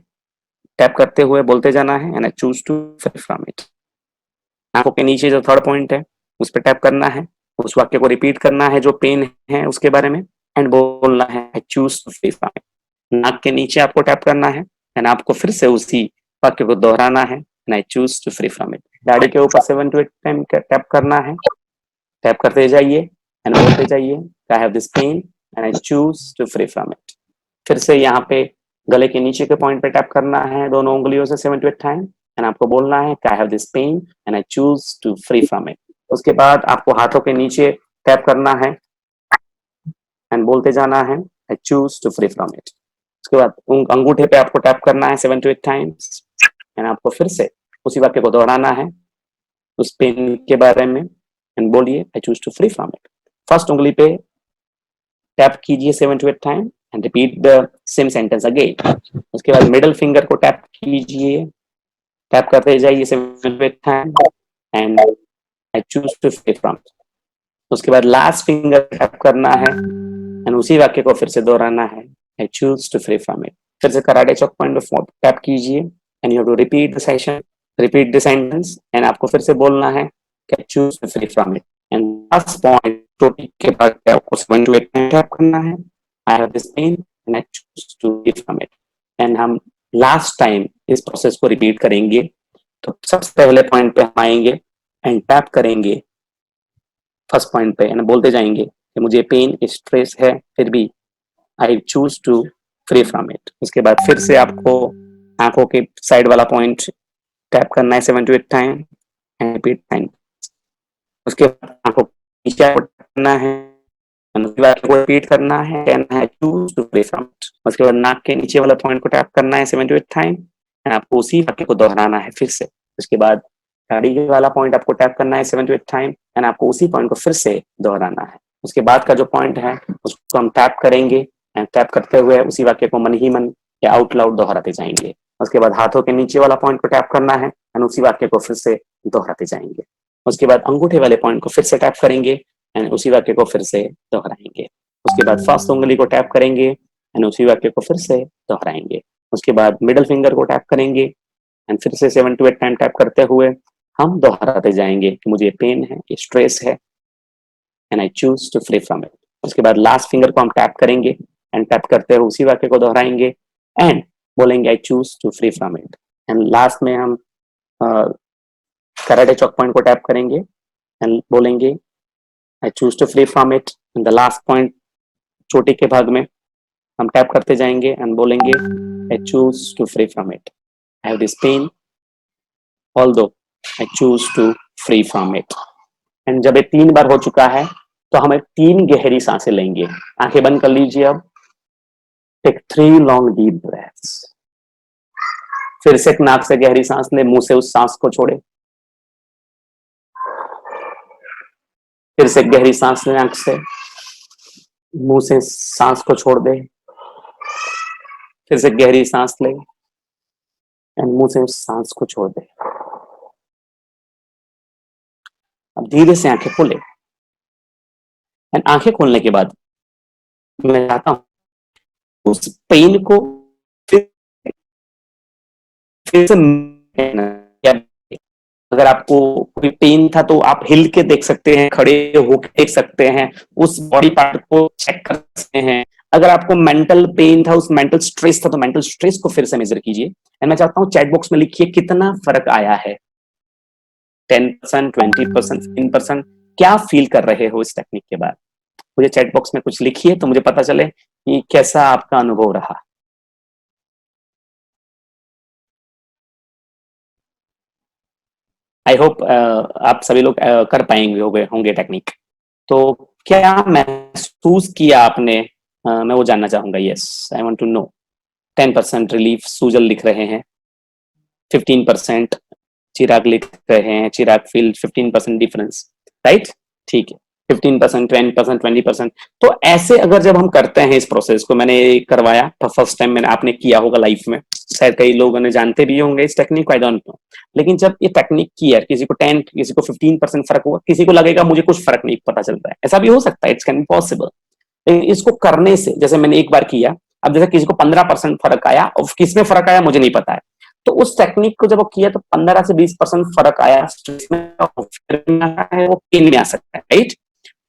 टैप करते हुए बोलते जाना है and I choose to free from it. आंखों के नीचे जो थर्ड पॉइंट है उस पर टैप करना है, उस वाक्य को रिपीट करना है जो पेन है उसके बारे में एंड बोलना है I choose to free from it. नाक के नीचे आपको टैप करना है एंड आपको फिर से उसी वाक्य को दोहराना है and I choose to free from it. दाढ़ी के ऊपर 7 to 8 टाइम टैप करना है, टैप करते जाइए एंड बोलते जाइए I have this pain and I choose to free from it. फिर से यहाँ पे गले के नीचे के पॉइंट पे टैप करना है दोनों उंगलियों से 7 to 8 टाइम एंड आपको बोलना है I have this pain and I choose to free from it. उसके बाद आपको हाथों के नीचे टैप करना है एंड बोलते जाना है I choose to free from it. उसके बाद अंगूठे पे आपको टैप करना है 7 to 8 टाइम्स एंड आपको फिर से उसी वाक्य को दोहराना है उस पेन के बारे में एंड बोलिए I choose to free from it. First उंगली पे टैप कीजिए 7 to 8 time and repeat the same sentence again. उसके बाद मिडिल फिंगर को टैप कीजिए, टैप करते जाइए 7 to 8 time and I choose to free from. उसके बाद लास्ट फिंगर टैप करना है एंड उसी वाक्य को फिर से दोहराना है I choose to free from it. फिर से कराटे चौक पॉइंट पे टैप कीजिए and you have to repeat the session, repeat the sentence and आपको फिर से बोलना है कि I choose to free from it. And last point टोटी के बाद आपको 7 to 8 टैप करना है, I have this pain and I choose to free from it. And हम लास्ट टाइम इस प्रोसेस को रिपीट करेंगे। तो सबसे पहले पॉइंट पे हम आएंगे एंड टैप करेंगे फर्स्ट पॉइंट पे एंड बोलते जाएंगे कि मुझे पेन, स्ट्रेस है, फिर भी I choose to free from it. उसके बाद फिर से आपको आंखों के साइड वाला पॉइंट टैप करना है 7 to 8 time and repeat time. उसके बाद आंखों के नीचे करना है उसके बाद आपको रिपीट करना है, कहना है choose to free from it. उसके बाद नाक के नीचे वाला पॉइंट को टैप करना है 7 to 8 टाइम, एंड आपको उसी वाक्य को दोहराना है फिर से। उसके बाद दाढ़ी वाला पॉइंट आपको टैप करना है 7 to 8 टाइम, एंड आपको उसी पॉइंट को फिर से दोहराना है। उसके बाद का जो पॉइंट है उसको हम टैप करेंगे, एंड टैप करते हुए उसी वाक्य को मन ही मन या आउट लाउड दोहराते जाएंगे। उसके बाद हाथों के नीचे वाला पॉइंट को टैप करना है, एंड उसी वाक्य को फिर से दोहराते जाएंगे। उसके बाद अंगूठे वाले पॉइंट को फिर से टैप करेंगे, एंड उसी वाक्य को फिर से दोहराएंगे। उसके बाद फर्स्ट उंगली को टैप करेंगे, एंड उसी वाक्य को फिर से दोहराएंगे। उसके बाद मिडल फिंगर को टैप करेंगे, एंड फिर से 7 to 8 टाइम टैप करते हुए हम दोहराते जाएंगे कि मुझे पेन है, ये स्ट्रेस है, and I choose to free from it. उसके बाद लास्ट फिंगर को हम टैप करेंगे, एंड टैप करते हुए उसी वाक्य को दोहराएंगे, एंड बोलेंगे I choose to free from it. And last में हम कराटे चॉक पॉइंट को टैप करेंगे, एंड बोलेंगे I choose to free from it. And the last point चोटी के भाग में हम टैप करते जाएंगे, एंड बोलेंगे I choose to free from it. I have this pain although I choose to free from it. And जब ये 3 बार हो चुका है तो हमें 3 गहरी सांसें लेंगे। आंखें बंद कर लीजिए। अब टेक 3 लॉन्ग डीप ब्रेथ्स। फिर से एक नाक से गहरी सांस ले, मुंह से उस सांस को छोड़े। फिर से गहरी सांस ले, आंख से, मुंह से सांस को छोड़ दे। फिर से गहरी सांस ले, एंड मुंह से उस सांस को छोड़ दे। अब धीरे से आंखें खोले, एंड आंखें खोलने के बाद मैं चाहता हूं उस पेन को फिर से अगर आपको कोई पेन था तो आप हिल के देख सकते हैं, खड़े होकर देख सकते हैं, उस बॉडी पार्ट को चेक कर सकते हैं। अगर आपको मेंटल पेन था, उस मेंटल स्ट्रेस था, तो मेंटल स्ट्रेस को फिर से मेजर कीजिए। एंड मैं चाहता हूं चैट बॉक्स में लिखिए कितना फर्क आया है, 10%, 20%, 15%, क्या फील कर रहे हो इस टेक्निक के बाद। मुझे चैट बॉक्स में कुछ लिखिए तो मुझे पता चले कि कैसा आपका अनुभव रहा। आई होप आप सभी लोग कर पाएंगे होंगे टेक्निक। तो क्या महसूस किया आपने, मैं वो जानना चाहूंगा। Yes, I want to know. 10% relief सूजल लिख रहे हैं, 15% चिराग लिख रहे हैं, चिराग फील 15% डिफरेंस, राइट। ठीक है, 15%, 10%, 20%। तो ऐसे अगर जब हम करते हैं इस प्रोसेस को, मैंने करवाया फर्स्ट टाइम, मैंने आपने किया होगा लाइफ में, शायद कई लोगों ने जानते भी होंगे इस टेक्निक को, आई डोंट नो। लेकिन जब ये टेक्निक की है, किसी को 10, किसी को 15% फर्क हुआ, किसी को लगेगा मुझे कुछ फर्क नहीं पता चलता है, ऐसा भी हो सकता है, इट्स कैन बी पॉसिबल। लेकिन इसको करने से, जैसे मैंने एक बार किया, अब जैसे किसी को 15% फर्क आया, और किसमें फर्क आया मुझे नहीं पता है, तो उस टेक्निक को जब वो किया तो 15 से 20% फर्क आया, वो पेन में आ सकता है, राइट।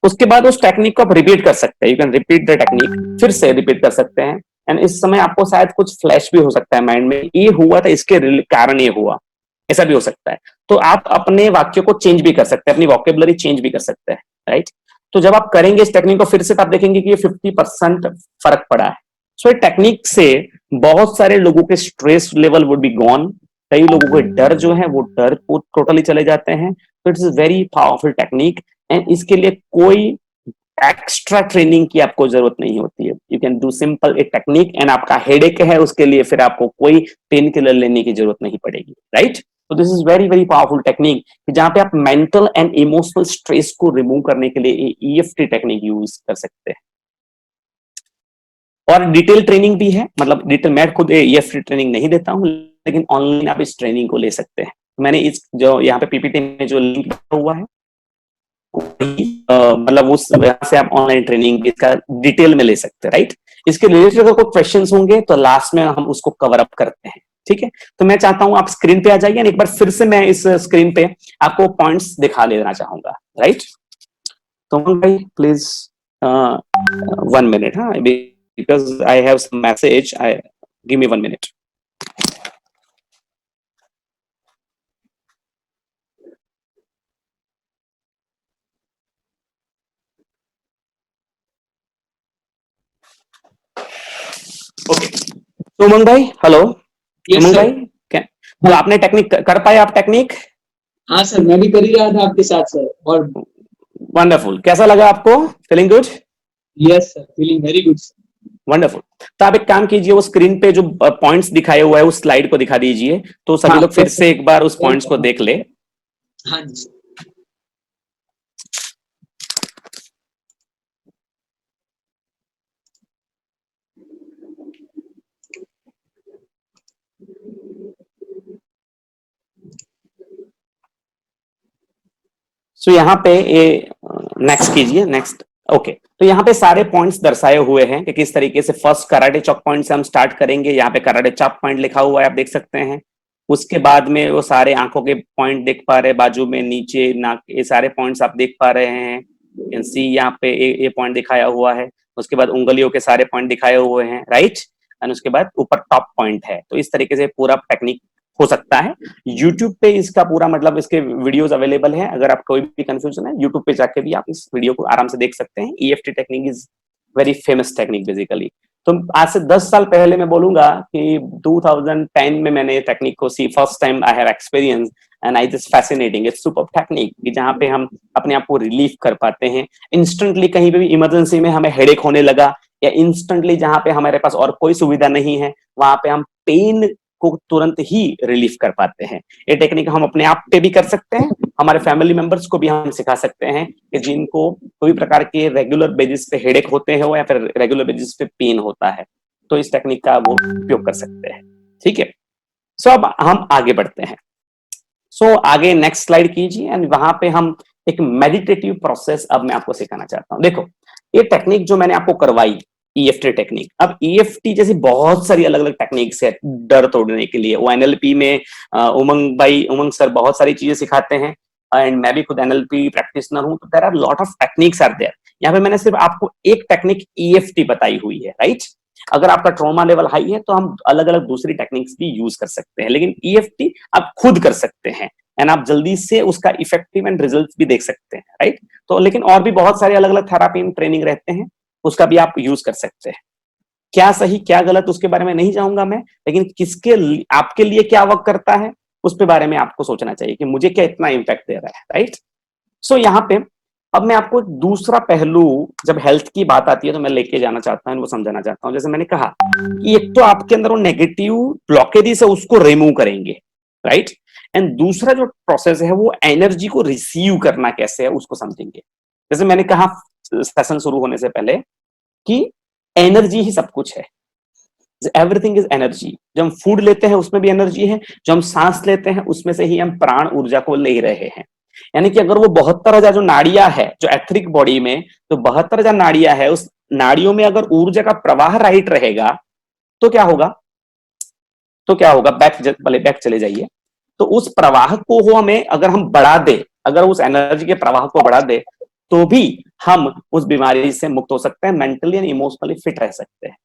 उसके बाद उस टेक्निक को आप रिपीट कर सकते हैं, you can repeat the technique, फिर से रिपीट कर सकते हैं। एंड इस समय आपको शायद कुछ फ्लैश भी हो सकता है माइंड में, ये हुआ था इसके कारण ये हुआ, ऐसा भी हो सकता है। तो आप अपने वाक्य को चेंज भी कर सकते हैं, अपनी वोकेबुलरी चेंज भी कर सकते हैं, राइट। तो जब आप करेंगे इस टेक्निक को फिर से, तो आप देखेंगे कि ये 50% फर्क पड़ा है। सो ये टेक्निक से बहुत सारे लोगों के stress level would be gone, कई लोगों के डर जो है वो डर टोटली चले जाते हैं। तो it's very powerful technique, and इसके लिए कोई एक्स्ट्रा ट्रेनिंग की आपको जरूरत नहीं होती है। You can do simple a technique, and आपका हेडेक है उसके लिए फिर आपको कोई पेन किलर लेने की जरूरत नहीं पड़ेगी, राइट। तो this is very very powerful technique, जहां पे आप मेंटल एंड इमोशनल स्ट्रेस को रिमूव करने के लिए EFT टेक्निक यूज कर सकते हैं। और डिटेल ट्रेनिंग भी है, मतलब डिटेल, मैं खुद EFT ट्रेनिंग नहीं देता हूं, लेकिन ऑनलाइन आप इस ट्रेनिंग को ले सकते हैं। मैंने इस जो यहाँ पे PPT में जो लिंक हुआ है, मतलब उस वजह से आप ऑनलाइन ट्रेनिंग इसका डिटेल में ले सकते हैं, राइट। इसके रिलेटेड अगर कोई क्वेश्चंस होंगे तो लास्ट में हम उसको कवर अप करते हैं, ठीक है। तो मैं चाहता हूं आप स्क्रीन पे आ जाइए, एक बार फिर से मैं इस स्क्रीन पे आपको पॉइंट्स दिखा देना चाहूंगा, राइट। तो भाई प्लीज 1 minute, हाँ, because I have some message, I give me 1 minute। Okay, तो उमंग भाई, हेलो। यस उमंग सर। भाई, क्या तो आपने टेक्निक कर पाए, आप टेक्निक? हाँ सर, मैं भी कर ही रहा था आपके साथ सर। और वंडरफुल, कैसा लगा आपको? Feeling good? Yes sir, feeling very good sir. Wonderful. तो आप एक काम कीजिए, वो स्क्रीन पे जो पॉइंट्स दिखाए हुआ है उस स्लाइड को दिखा दीजिए, तो सभी हाँ लोग फिर बस से एक बार उस पॉइंट्स को सर, देख ले। हाँ जी सर। सो यहाँ पे ये नेक्स्ट कीजिए, नेक्स्ट। ओके, तो यहाँ पे सारे पॉइंट्स दर्शाए हुए हैं कि किस तरीके से फर्स्ट कराटे चॉक पॉइंट से हम स्टार्ट करेंगे। यहाँ पे कराटे चॉक पॉइंट लिखा हुआ है, आप देख सकते हैं। उसके बाद में वो सारे आंखों के पॉइंट देख पा रहे हैं, बाजू में, नीचे, नाक, ये सारे पॉइंट्स आप देख पा रहे हैं। कैन सी यहाँ पे ये पॉइंट दिखाया हुआ है। उसके बाद उंगलियों के सारे पॉइंट दिखाए हुए हैं, राइट। एंड उसके बाद ऊपर टॉप पॉइंट है। तो इस तरीके से पूरा टेक्निक हो सकता है। यूट्यूब पे इसका पूरा मतलब इसके वीडियोस अवेलेबल है। अगर आप कोई भी कंफ्यूजन है, यूट्यूब पे जाके भी आप इस वीडियो को आराम से देख सकते हैं। EFT technique is very famous technique basically. तो आज से 10 साल पहले मैं बोलूंगा कि 2010 में मैंने टेक्निक को see first time I have experience, and I just fascinating, it's super technique कि जहाँ पे हम अपने आप को रिलीफ कर पाते हैं इंस्टेंटली। कहीं पे भी इमरजेंसी में हमें हेडेक होने लगा, या इंस्टेंटली जहाँ पे हमारे पास और कोई सुविधा नहीं है, वहां पे हम पेन को तुरंत ही रिलीफ कर पाते हैं। ये टेक्निक हम अपने आप पे भी कर सकते हैं, हमारे फैमिली मेंबर्स को भी हम सिखा सकते हैं कि जिनको कोई प्रकार के रेगुलर बेसिस पे हेडेक होते हैं या फिर रेगुलर बेसिस पे पेन होता है, तो इस टेक्निक का वो उपयोग कर सकते हैं। ठीक है, सो अब हम आगे बढ़ते हैं। सो आगे नेक्स्ट स्लाइड कीजिए, एंड वहां पे हम एक मेडिटेटिव प्रोसेस अब मैं आपको सिखाना चाहता हूं। देखो, ये टेक्निक जो मैंने आपको करवाई, ईएफटी टेक्निक, अब ईएफटी जैसी बहुत सारी अलग अलग टेक्निक्स है डर तोड़ने के लिए। वो एनएलपी में उमंग सर बहुत सारी चीजें सिखाते हैं, एंड मैं भी खुद एनएलपी प्रैक्टिशनर हूं। तो there are lot of techniques are there. यहाँ पे मैंने सिर्फ आपको एक टेक्निक ईएफटी बताई हुई है, राइट। अगर आपका ट्रॉमा लेवल हाई है तो हम अलग अलग दूसरी टेक्निक्स भी यूज कर सकते हैं, लेकिन ईएफटी आप खुद कर सकते हैं, एंड आप जल्दी से उसका इफेक्टिव एंड रिजल्ट भी देख सकते हैं, राइट। तो लेकिन और भी बहुत सारे अलग अलग थेरापी एंड ट्रेनिंग रहते हैं, उसका भी आप यूज कर सकते हैं। क्या सही क्या गलत उसके बारे में नहीं जाऊंगा मैं, लेकिन आपके लिए क्या वर्क करता है उसके बारे में आपको सोचना चाहिए कि मुझे क्या इतना इम्पैक्ट दे रहा है, राइट। सो यहाँ पे अब मैं आपको दूसरा पहलू, जब हेल्थ की बात आती है तो मैं लेके जाना चाहता हूँ, वो समझाना चाहता हूँ। जैसे मैंने कहा कि एक तो आपके अंदर वो नेगेटिव ब्लॉकेजेस है, उसको रिमूव करेंगे, राइट। एंड दूसरा जो प्रोसेस है वो एनर्जी को रिसीव करना कैसे है उसको समझेंगे। जैसे मैंने कहा सेशन शुरू होने से पहले कि एनर्जी ही सब कुछ है, एवरीथिंग इज एनर्जी। जब हम फूड लेते हैं उसमें भी एनर्जी है, जो हम सांस लेते हैं उसमें से ही हम प्राण ऊर्जा को ले रहे हैं। यानी कि अगर वो 72,000 जो नाड़ियां है जो एथरिक बॉडी में, तो 72,000 नाड़ियां है, उस नाड़ियों में अगर ऊर्जा का प्रवाह राइट रहेगा तो क्या होगा, बैक चले जाइए। तो उस प्रवाह को हो हमें अगर हम बढ़ा दे, अगर उस एनर्जी के प्रवाह को बढ़ा दे, तो भी हम उस बीमारी से मुक्त हो सकते हैं, मेंटली एंड इमोशनली फिट रह सकते हैं।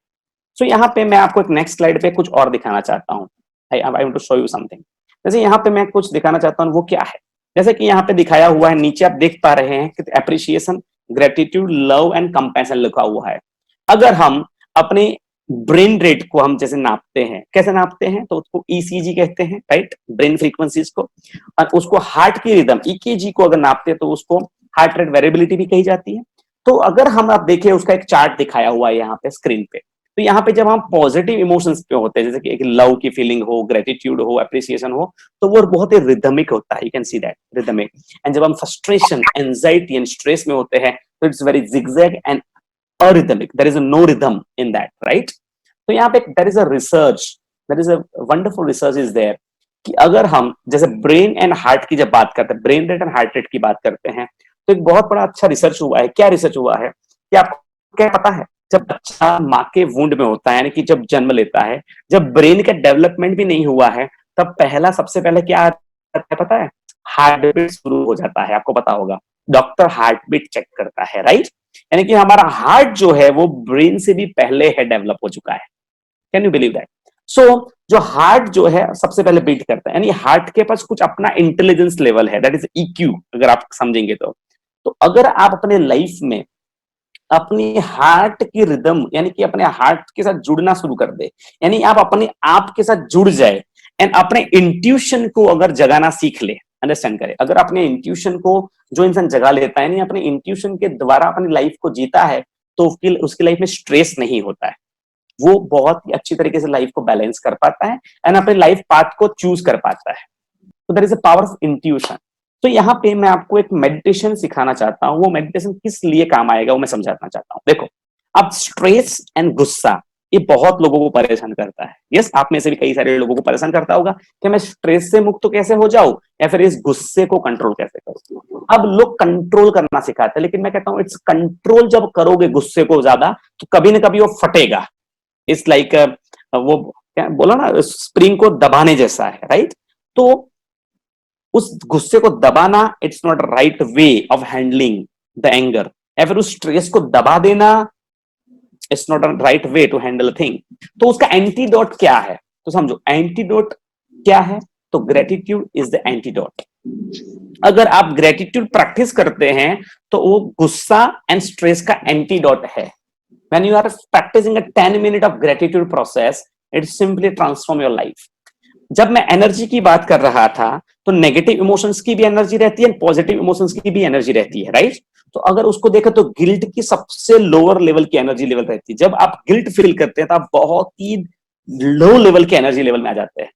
सो यहाँ पे मैं आपको एक नेक्स्ट स्लाइड पे कुछ और दिखाना चाहता हूँ। I want to show you something. जैसे यहाँ पे मैं कुछ दिखाना चाहता हूँ, वो क्या है, जैसे कि यहाँ पे दिखाया हुआ है, नीचे आप देख पा रहे हैं कि appreciation, gratitude, love and compassion लिखा हुआ है। अगर हम अपने ब्रेन रेट को हम जैसे नापते हैं, कैसे नापते हैं, तो उसको ईसीजी कहते हैं, राइट, ब्रेन फ्रीक्वेंसीज को। और उसको हार्ट की रिदम ईकेजी को अगर नापते हैं तो उसको हार्ट रेट वेरिएबिलिटी भी कही जाती है। तो अगर हम आप देखिए उसका एक चार्ट दिखाया हुआ है यहाँ पे स्क्रीन पे। तो यहाँ पे जब हम पॉजिटिव इमोशंस पे होते हैं, जैसे कि एक लव की फीलिंग हो, ग्रेटिट्यूड हो, अप्रिसिएशन हो, तो वो बहुत ही रिदमिक होता है, you can see that, rhythmic. And जब हम फ्रस्ट्रेशन, एंजाइटी एंड स्ट्रेस में होते हैं तो it's very zigzag and arrhythmic, there is no rhythm in that, right। तो यहाँ पे there is a research, there is a wonderful research is there कि अगर हम जैसे ब्रेन एंड हार्ट की जब बात करते हैं, brain rate and heart rate की बात करते हैं, तो एक बहुत बड़ा अच्छा रिसर्च हुआ है। क्या रिसर्च हुआ है कि आपको क्या पता है, जब बच्चा माँ के वुंड में होता है, यानी कि जब जन्म लेता है, जब ब्रेन का डेवलपमेंट भी नहीं हुआ है, तब सबसे पहले क्या आता है पता है, हार्ट बीट शुरू हो जाता है। आपको पता होगा, डॉक्टर हार्ट बीट चेक करता है, राइट। यानी कि हमारा हार्ट जो है वो ब्रेन से भी पहले है डेवलप हो चुका है। Can you believe that. So जो हार्ट जो है सबसे पहले बीट करता है, यानी हार्ट के पास कुछ अपना इंटेलिजेंस लेवल है, दैट इज ईक्यू, अगर आप समझेंगे तो अगर आप अपने लाइफ में अपनी हार्ट की रिदम, यानी कि अपने हार्ट के साथ जुड़ना शुरू कर दे, यानी आप अपने आप के साथ जुड़ जाए, एंड अपने इंट्यूशन को अगर जगाना सीख ले, अंडरस्टैंड करें, अगर अपने इंट्यूशन को जो इंसान जगा लेता है, यानी अपने इंट्यूशन के द्वारा अपनी लाइफ को जीता है, तो उसकी लाइफ में स्ट्रेस नहीं होता है, वो बहुत ही अच्छी तरीके से लाइफ को बैलेंस कर पाता है एंड अपने लाइफ पाथ को चूज कर पाता है। तो that is a power of intuition. तो यहाँ पे मैं आपको एक मेडिटेशन सिखाना चाहता हूँ, वो मेडिटेशन किस लिए काम आएगा वो मैं समझाना चाहता हूँ। देखो, अब स्ट्रेस एंड गुस्सा ये बहुत लोगों को परेशान करता है। यस, आप में से भी कई सारे लोगों को परेशान करता होगा कि मैं स्ट्रेस से मुक्त कैसे हो जाऊं या फिर इस गुस्से को कंट्रोल कैसे करूं। अब लोग कंट्रोल करना सिखाते हैं, लेकिन मैं कहता हूं इट्स कंट्रोल जब करोगे गुस्से को ज्यादा तो कभी ना कभी वो फटेगा। इट्स लाइक वो क्या बोला ना, स्प्रिंग को दबाने जैसा है, राइट। तो उस गुस्से को दबाना it's not right way of handling the anger, या फिर उस स्ट्रेस को दबा देना it's not a right way to handle thing. तो उसका एंटीडोट क्या है, तो समझो एंटीडोट क्या है। तो ग्रेटिट्यूड इज द एंटीडोट। अगर आप ग्रेटिट्यूड प्रैक्टिस करते हैं तो वो गुस्सा एंड स्ट्रेस का एंटीडोट है। When you are practicing a 10-minute of gratitude process, it simply transform your life. जब मैं एनर्जी की बात कर रहा था तो नेगेटिव इमोशंस की भी एनर्जी रहती है, पॉजिटिव इमोशंस की भी एनर्जी रहती है, राइट। तो अगर उसको देखें तो गिल्ट की सबसे लोअर लेवल की एनर्जी लेवल रहती है। जब आप गिल्ट फील करते हैं तो आप बहुत ही लो लेवल की एनर्जी लेवल में आ जाते हैं।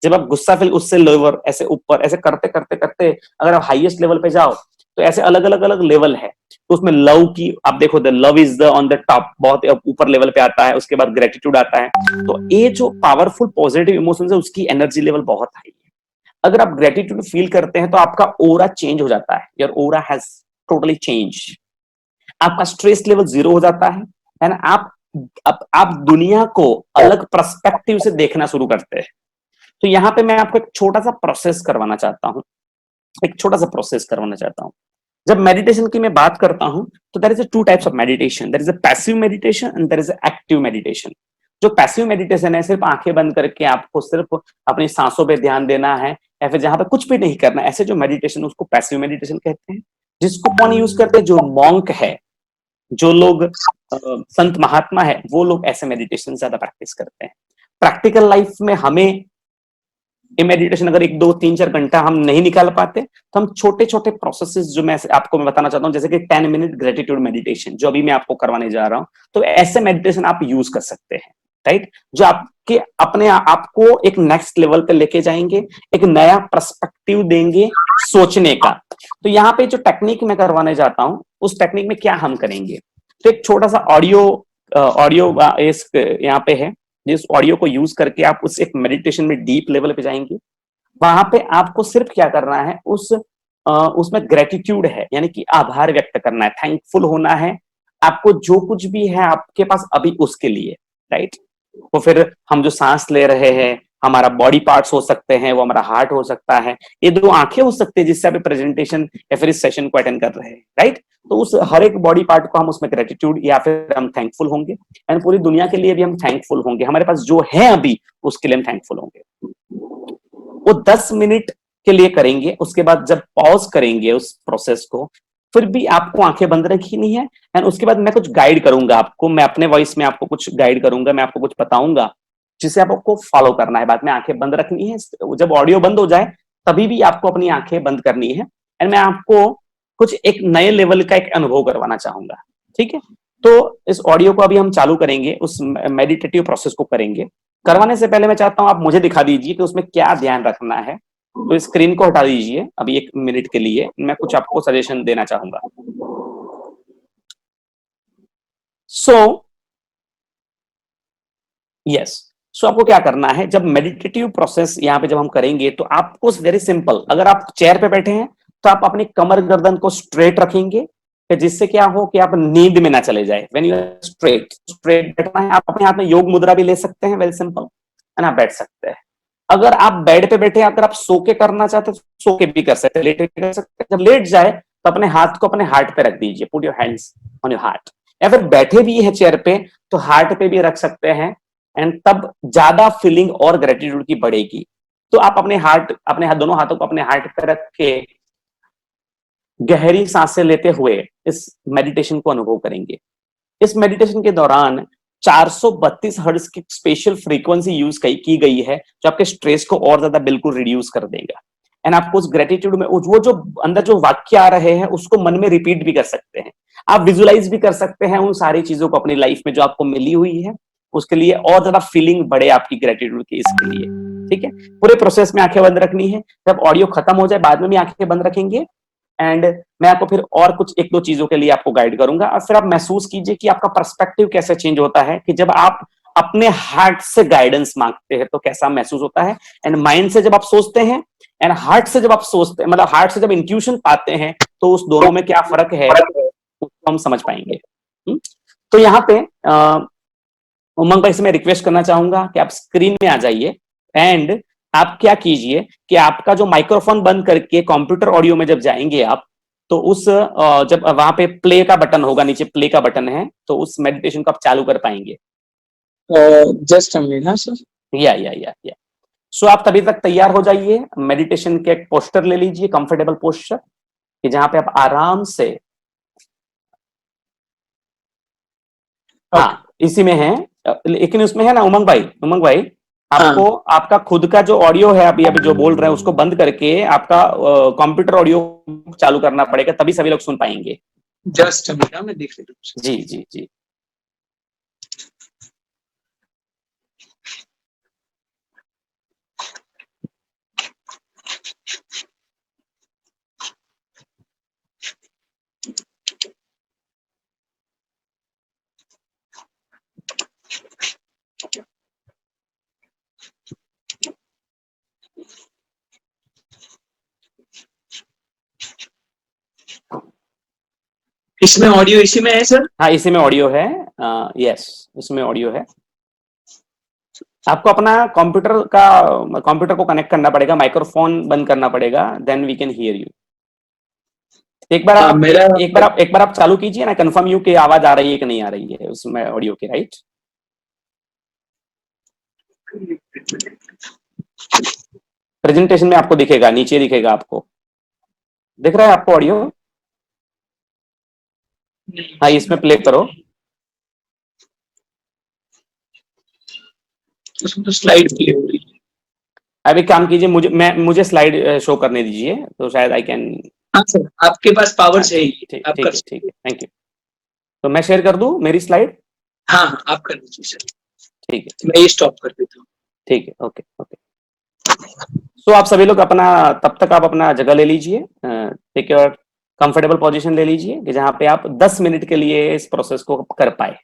जब आप गुस्सा फील उससे लोअर, ऐसे ऊपर, ऐसे करते करते करते अगर आप हाईएस्ट लेवल पे जाओ तो ऐसे अलग अलग अलग लेवल है। तो उसमें लव की आप देखो, the love is the on the top, बहुत ऊपर लेवल पे आता है, उसके बाद ग्रेटिट्यूड आता है। तो ये जो पावरफुल पॉजिटिव इमोशंस है उसकी एनर्जी लेवल बहुत हाई है। अगर आप ग्रेटिट्यूड फील करते हैं तो आपका ओरा चेंज हो जाता है, your aura has totally change. आपका स्ट्रेस लेवल 0 हो जाता है ना। आप दुनिया को अलग पर्सपेक्टिव से देखना शुरू करते हैं। तो यहाँ पे मैं आपको एक छोटा सा प्रोसेस करवाना चाहता हूँ, जब मेडिटेशन की मैं बात करता हूं तो there is two types of meditation, there is a passive meditation and there is a active meditation. जो पैसिव मेडिटेशन है, सिर्फ आंखें बंद करके आपको सिर्फ अपनी सांसों पे ध्यान देना है या फिर जहां पे कुछ भी नहीं करना, ऐसे जो मेडिटेशन उसको पैसिव मेडिटेशन कहते हैं। जिसको कौन यूज करते हैं, जो मॉन्क है, जो लोग संत महात्मा है, वो लोग ऐसे मेडिटेशन ज्यादा प्रैक्टिस करते हैं। प्रैक्टिकल लाइफ में हमें ये मेडिटेशन अगर 1-2-3-4 घंटा हम नहीं निकाल पाते तो हम छोटे छोटे प्रोसेसेस जो मैं आपको बताना चाहता हूं, जैसे कि 10 मिनट ग्रेटिट्यूड मेडिटेशन जो अभी मैं आपको करवाने जा रहा हूं, तो ऐसे मेडिटेशन आप यूज कर सकते हैं, राइट। जो आपके अपने आपको एक नेक्स्ट लेवल पे लेके जाएंगे, एक नया पर्सपेक्टिव देंगे सोचने का। तो यहाँ पे जो टेक्निक मैं करवाने जाता हूं उस टेक्निक में क्या हम करेंगे, तो एक छोटा सा ऑडियो यहाँ पे है, जिस ऑडियो को यूज करके आप उस एक मेडिटेशन में डीप लेवल पे जाएंगे। वहां पे आपको सिर्फ क्या करना है, उसमें ग्रेटिट्यूड है, यानी कि आभार व्यक्त करना है, थैंकफुल होना है आपको जो कुछ भी है आपके पास अभी उसके लिए, राइट। तो फिर हम जो सांस ले रहे हैं, हमारा बॉडी पार्ट्स हो सकते हैं, वो हमारा हार्ट हो सकता है, ये 2 आंखें हो सकती है जिससे आप प्रेजेंटेशन या फिर इस सेशन को अटेंड कर रहे हैं, राइट। तो उस हर एक बॉडी पार्ट को हम उसमें ग्रेटिट्यूड या फिर हम थैंकफुल होंगे एंड पूरी दुनिया के लिए भी हम थैंकफुल होंगे, हमारे पास जो है अभी उसके लिए हम थैंकफुल होंगे। वो 10 मिनट के लिए करेंगे, उसके बाद जब पॉज करेंगे उस प्रोसेस को, फिर भी आपको आंखें बंद रखनी है एंड उसके बाद मैं कुछ गाइड करूंगा आपको, मैं अपने वॉइस में आपको कुछ गाइड करूंगा, मैं आपको कुछ बताऊंगा जिसे आपको फॉलो करना है। बाद में आंखें बंद रखनी है, जब ऑडियो बंद हो जाए तभी भी आपको अपनी आंखें बंद करनी है एंड मैं आपको कुछ एक नए लेवल का एक अनुभव करवाना चाहूंगा, ठीक है। तो इस ऑडियो को अभी हम चालू करेंगे, उस मेडिटेटिव प्रोसेस को करेंगे। करवाने से पहले मैं चाहता हूं आप मुझे दिखा दीजिए कि उसमें क्या ध्यान रखना है। तो स्क्रीन को हटा दीजिए अभी 1 मिनट के लिए, मैं कुछ आपको सजेशन देना चाहूंगा। सो आपको क्या करना है, जब मेडिटेटिव प्रोसेस यहाँ पे जब हम करेंगे तो आपको वेरी सिंपल, अगर आप चेयर पे बैठे हैं तो आप अपनी कमर गर्दन को स्ट्रेट रखेंगे, जिससे क्या हो कि आप नींद में ना चले जाए। व्हेन यू आर स्ट्रेट बैठना है, आप अपने हाथ में योग मुद्रा भी ले सकते हैं, वेरी सिंपल, है ना, बैठ सकते हैं। अगर आप बेड पे बैठे, अगर आप सो के करना चाहते हैं तो सो के भी कर सकते हैं, लेटे भी कर सकते हैं। जब लेट जाए तो अपने हाथ को अपने हार्ट पे रख दीजिए, put your hands on your heart, या फिर बैठे भी है चेयर पे तो हार्ट पे भी रख सकते हैं एंड तब ज्यादा फीलिंग और ग्रेटिट्यूड की बढ़ेगी। तो आप अपने दोनों हाथों को अपने हार्ट पे रख के गहरी सांसें लेते हुए इस मेडिटेशन को अनुभव करेंगे। इस मेडिटेशन के दौरान 432 हर्ट्ज की स्पेशल फ्रीक्वेंसी यूज की गई है जो आपके स्ट्रेस को और ज्यादा बिल्कुल रिड्यूस कर देगा। एंड आपको उस ग्रेटिट्यूड में वो जो अंदर जो वाक्य आ रहे हैं उसको मन में रिपीट भी कर सकते हैं, आप विजुलाइज भी कर सकते हैं उन सारी चीजों को अपनी लाइफ में जो आपको मिली हुई है उसके लिए, और ज्यादा फीलिंग बढ़े आपकी ग्रेटिट्यूड की इसके लिए। ठीक है, पूरे प्रोसेस में आंखें बंद रखनी है, जब ऑडियो खत्म हो जाए बाद में भी आंखें बंद रखेंगे, एंड मैं आपको फिर और कुछ एक दो चीजों के लिए आपको गाइड करूंगा, और फिर आप महसूस कीजिए कि आपका पर्सपेक्टिव कैसे चेंज होता है कि जब आप अपने हार्ट से गाइडेंस मांगते हैं तो कैसा महसूस होता है, एंड माइंड से जब आप सोचते हैं एंड हार्ट से जब आप सोचते हैं, मतलब हार्ट से जब इंट्यूशन पाते हैं, तो उस दोनों में क्या फर्क है उसको हम समझ पाएंगे। तो यहाँ पे उमंग भाई से मैं रिक्वेस्ट करना चाहूंगा कि आप स्क्रीन में आ जाइए, एंड आप क्या कीजिए कि आपका जो माइक्रोफोन बंद करके कंप्यूटर ऑडियो में जब जाएंगे आप, तो उस जब वहां पे प्ले का बटन होगा, नीचे प्ले का बटन है, तो उस मेडिटेशन को आप चालू कर पाएंगे। Just a minute sir. या सो आप तभी तक तैयार हो जाइए, मेडिटेशन के एक पोस्टर ले लीजिए, कंफर्टेबल पोस्टर कि जहां पे आप आराम से, हाँ इसी में है, लेकिन उसमें है ना उमंग भाई आपको आपका खुद का जो ऑडियो है अभी अभी जो बोल रहे हैं उसको बंद करके आपका कंप्यूटर ऑडियो चालू करना पड़ेगा, तभी सभी लोग सुन पाएंगे। जस्ट अ मिनट, मैं देख लेता हूँ। जी जी जी। इसमें ऑडियो इसी में है सर? हाँ इसी में ऑडियो है, यस इसमें ऑडियो है। आपको अपना कंप्यूटर को कनेक्ट करना पड़ेगा, माइक्रोफोन बंद करना पड़ेगा, then we can hear you. एक बार आप चालू कीजिए ना, कंफर्म यू कि आवाज आ रही है कि नहीं आ रही है उसमें ऑडियो की, राइट? प्रेजेंटेशन में आपको दिखेगा, नीचे दिखेगा आपको, दिख रहा है आपको ऑडियो? हाँ इसमें प्ले करो। उसमें तो स्लाइड प्ले हो रही है। अब एक काम कीजिए, मुझे स्लाइड शो करने दीजिए, तो शायद आई कैन। हाँ सर, आपके पास पावर है, आप कर सकते ठीक है, थैंक यू। तो मैं शेयर कर दूं मेरी स्लाइड? हाँ आप कर दीजिए सर। ठीक है, मैं ये स्टॉप कर देता हूँ। ठीक है, ओके ओके। सो आप सभी लोग अपना, तब तक आप अपना जगह ले लीजिए, टेक योर कंफर्टेबल पोजीशन ले लीजिए कि जहां पे आप 10 मिनट के लिए इस प्रोसेस को कर पाए।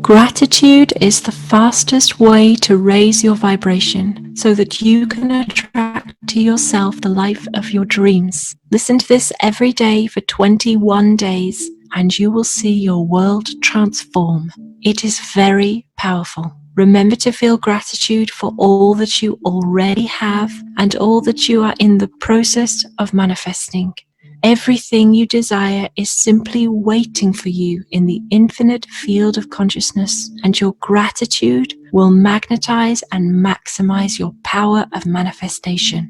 Gratitude is the fastest way to raise your vibration so that you can attract to yourself the life of your dreams. Listen to this every day for 21 days and you will see your world transform. It is very powerful. Remember to feel gratitude for all that you already have and all that you are in the process of manifesting. Everything you desire is simply waiting for you in the infinite field of consciousness, and your gratitude will magnetize and maximize your power of manifestation.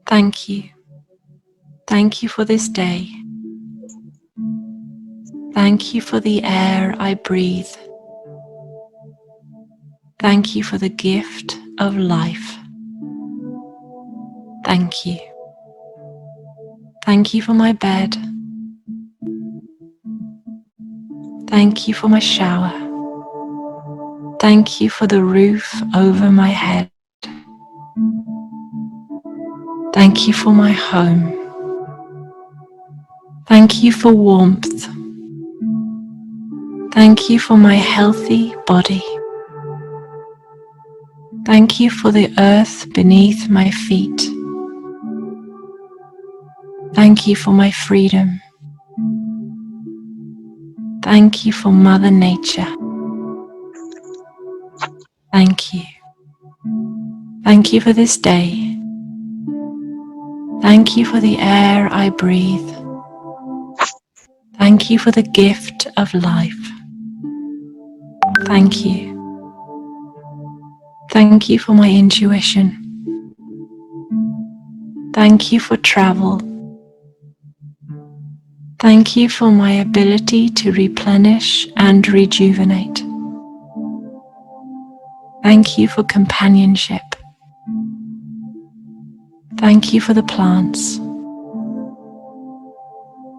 Thank you. Thank you for this day. Thank you for the air I breathe. Thank you for the gift of life. Thank you. Thank you for my bed. Thank you for my shower. Thank you for the roof over my head. Thank you for my home. Thank you for warmth. Thank you for my healthy body. Thank you for the earth beneath my feet. Thank you for my freedom. Thank you for Mother Nature. Thank you. Thank you for this day. Thank you for the air I breathe. Thank you for the gift of life. Thank you. Thank you for my intuition. Thank you for travel. Thank you for my ability to replenish and rejuvenate. Thank you for companionship. Thank you for the plants.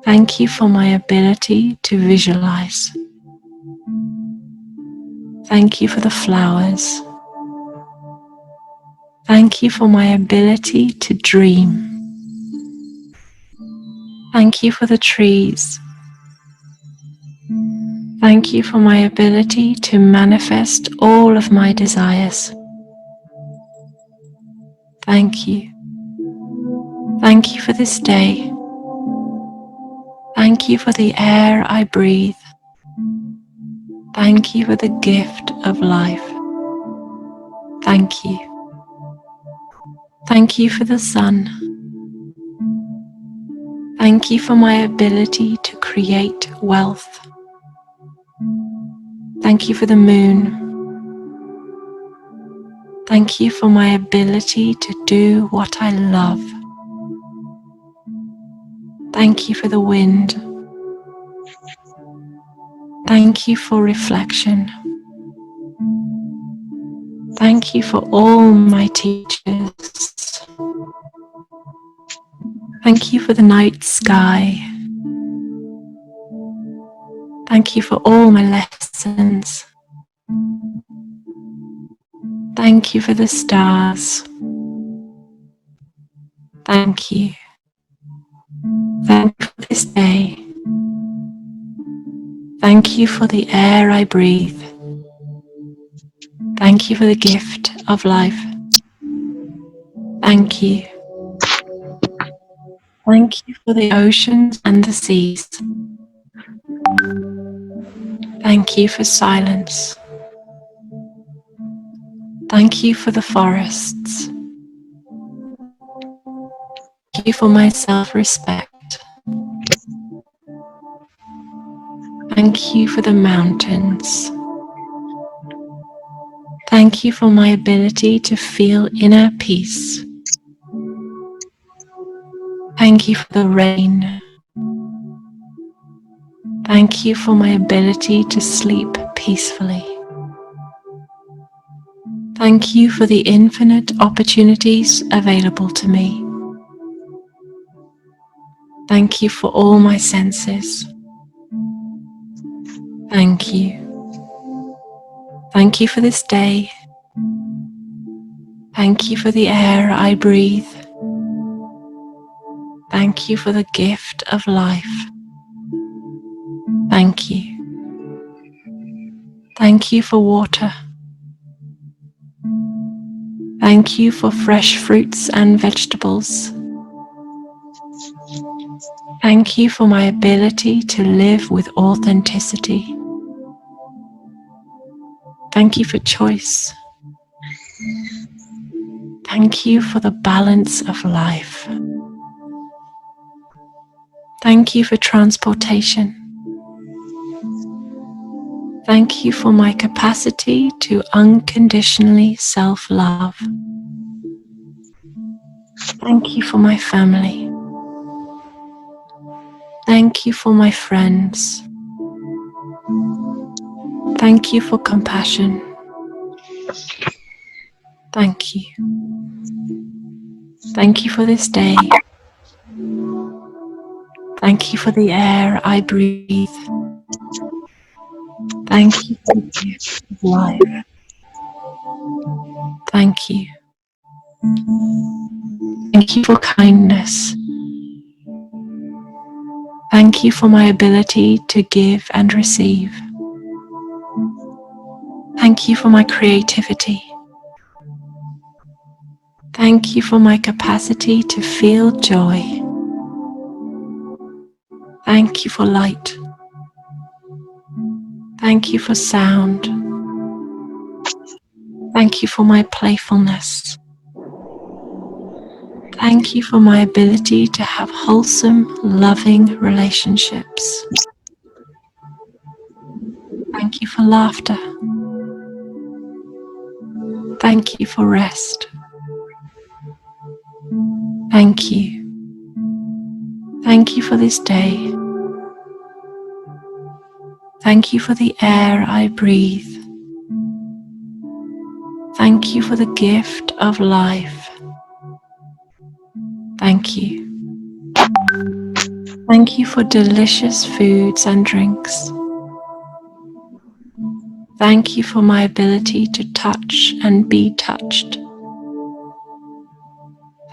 Thank you for my ability to visualize. Thank you for the flowers. Thank you for my ability to dream. Thank you for the trees. Thank you for my ability to manifest all of my desires. Thank you. Thank you for this day. Thank you for the air I breathe. Thank you for the gift of life. Thank you. Thank you for the sun. Thank you for my ability to create wealth. Thank you for the moon. Thank you for my ability to do what I love. Thank you for the wind. Thank you for reflection. Thank you for all my teachers. Thank you for the night sky. Thank you for all my lessons. Thank you for the stars. Thank you. Thank you for this day. Thank you for the air I breathe. Thank you for the gift of life. Thank you. Thank you for the oceans and the seas. Thank you for silence. Thank you for the forests. Thank you for my self-respect. Thank you for the mountains. Thank you for my ability to feel inner peace. Thank you for the rain. Thank you for my ability to sleep peacefully. Thank you for the infinite opportunities available to me. Thank you for all my senses. Thank you. Thank you for this day. Thank you for the air I breathe. Thank you for the gift of life. Thank you. Thank you for water. Thank you for fresh fruits and vegetables. Thank you for my ability to live with authenticity. Thank you for choice. Thank you for the balance of life. Thank you for transportation. Thank you for my capacity to unconditionally self-love. Thank you for my family. Thank you for my friends. Thank you for compassion. Thank you. Thank you for this day. Thank you for the air I breathe. Thank you for the gift of life. Thank you. Thank you for kindness. Thank you for my ability to give and receive. Thank you for my creativity. Thank you for my capacity to feel joy. Thank you for light. Thank you for sound. Thank you for my playfulness. Thank you for my ability to have wholesome, loving relationships. Thank you for laughter. Thank you for rest. Thank you. Thank you for this day. Thank you for the air I breathe. Thank you for the gift of life. Thank you. Thank you for delicious foods and drinks. Thank you for my ability to touch and be touched.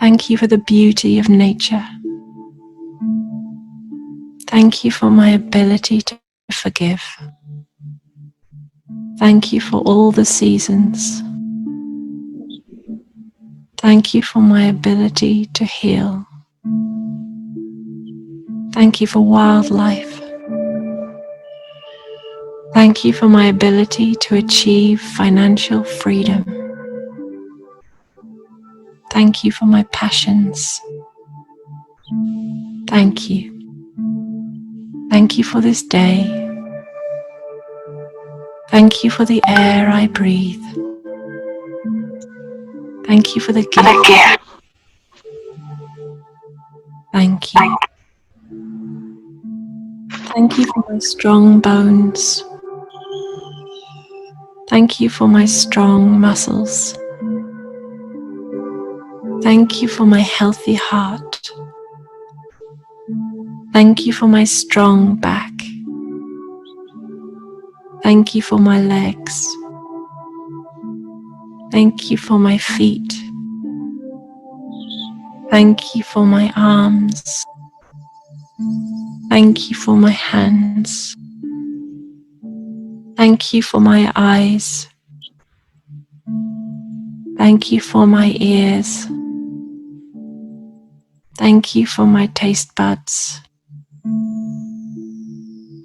Thank you for the beauty of nature. Thank you for my ability to forgive. Thank you for all the seasons. Thank you for my ability to heal. Thank you for wildlife. Thank you for my ability to achieve financial freedom. Thank you for my passions. Thank you. Thank you for this day. Thank you for the air I breathe. Thank you for the gift. Thank you. Thank you for my strong bones. Thank you for my strong muscles. Thank you for my healthy heart. Thank you for my strong back. Thank you for my legs. Thank you for my feet. Thank you for my arms. Thank you for my hands. Thank you for my eyes. Thank you for my ears. Thank you for my taste buds.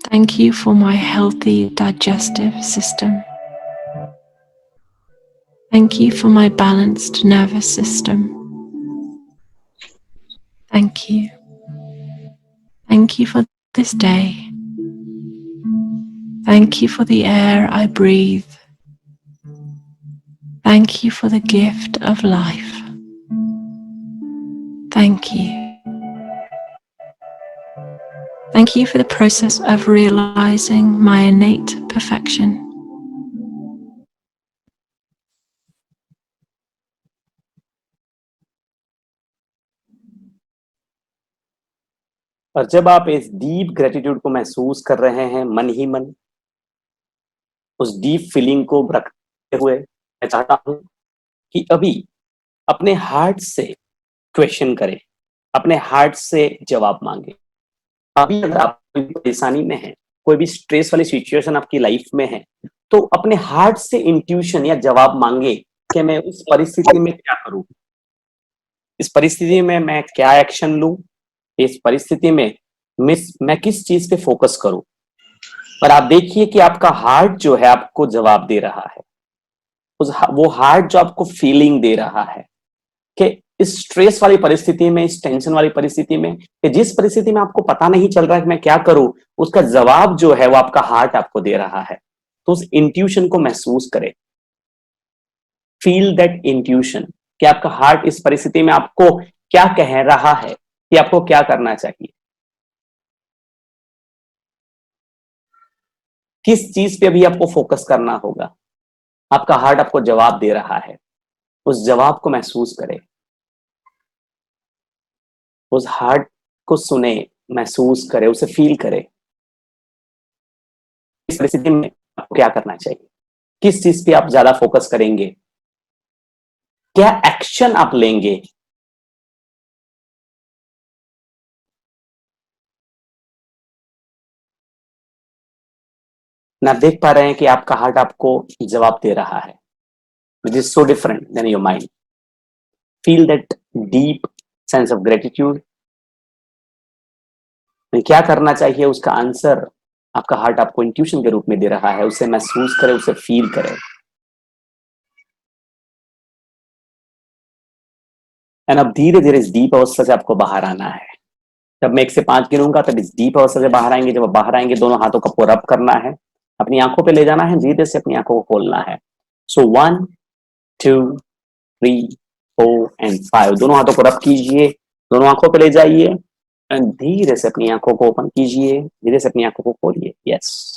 Thank you for my healthy digestive system. Thank you for my balanced nervous system. Thank you. Thank you for this day. Thank you for the air I breathe. Thank you for the gift of life. Thank you. Thank you for the process of realizing my innate perfection. और जब आप इस deep gratitude को महसूस कर रहे हैं मन ही मन, उस डीप फीलिंग को रखते हुए मैं चाहता हूं कि अभी अपने हार्ट से क्वेश्चन करें, अपने हार्ट से जवाब मांगे। अभी अगर आप कोई परेशानी में है, कोई भी स्ट्रेस वाली सिचुएशन आपकी लाइफ में है, तो अपने हार्ट से इंट्यूशन या जवाब मांगे कि मैं उस परिस्थिति में क्या करूं, इस परिस्थिति में मैं क्या एक्शन लूं, इस परिस्थिति में मैं किस चीज पे फोकस करूं। और आप देखिए कि आपका हार्ट जो है आपको जवाब दे रहा है, वो हार्ट जो आपको फीलिंग दे रहा है कि इस स्ट्रेस वाली परिस्थिति में, इस टेंशन वाली परिस्थिति में, कि जिस परिस्थिति में आपको पता नहीं चल रहा है कि मैं क्या करूं, उसका जवाब जो है वो आपका हार्ट आपको दे रहा है। तो उस इंट्यूशन को महसूस करें, फील दैट इंट्यूशन कि आपका हार्ट इस परिस्थिति में आपको क्या कह रहा है कि आपको क्या करना चाहिए, किस चीज पे अभी आपको फोकस करना होगा। आपका हार्ट आपको जवाब दे रहा है, उस जवाब को महसूस करें, उस हार्ट को सुने, महसूस करें, उसे फील करें। इस परिस्थिति में आपको क्या करना चाहिए, किस चीज पे आप ज्यादा फोकस करेंगे, क्या एक्शन आप लेंगे। ना देख पा रहे हैं कि आपका हार्ट आपको जवाब दे रहा है, which is so different than your mind. Feel that deep sense of gratitude. क्या करना चाहिए उसका आंसर आपका हार्ट आपको इंट्यूशन के रूप में दे रहा है, उसे महसूस करें, उसे फील करें। एंड अब धीरे धीरे इस डीप अवस्था से आपको बाहर आना है। जब मैं 1 से 5 गिनूंगा तब इस डीप अवस्था से बाहर आएंगे। जब आप बाहर आएंगे दोनों हाथों का पुल अप करना है, अपनी आंखों पे ले जाना है, धीरे से अपनी आंखों को खोलना है। सो 1 2 3 4 एंड 5, दोनों हाथों को रब कीजिए, दोनों आंखों पे ले जाइए एंड धीरे से अपनी आंखों को ओपन कीजिए, धीरे से अपनी आंखों को खोलिए। यस,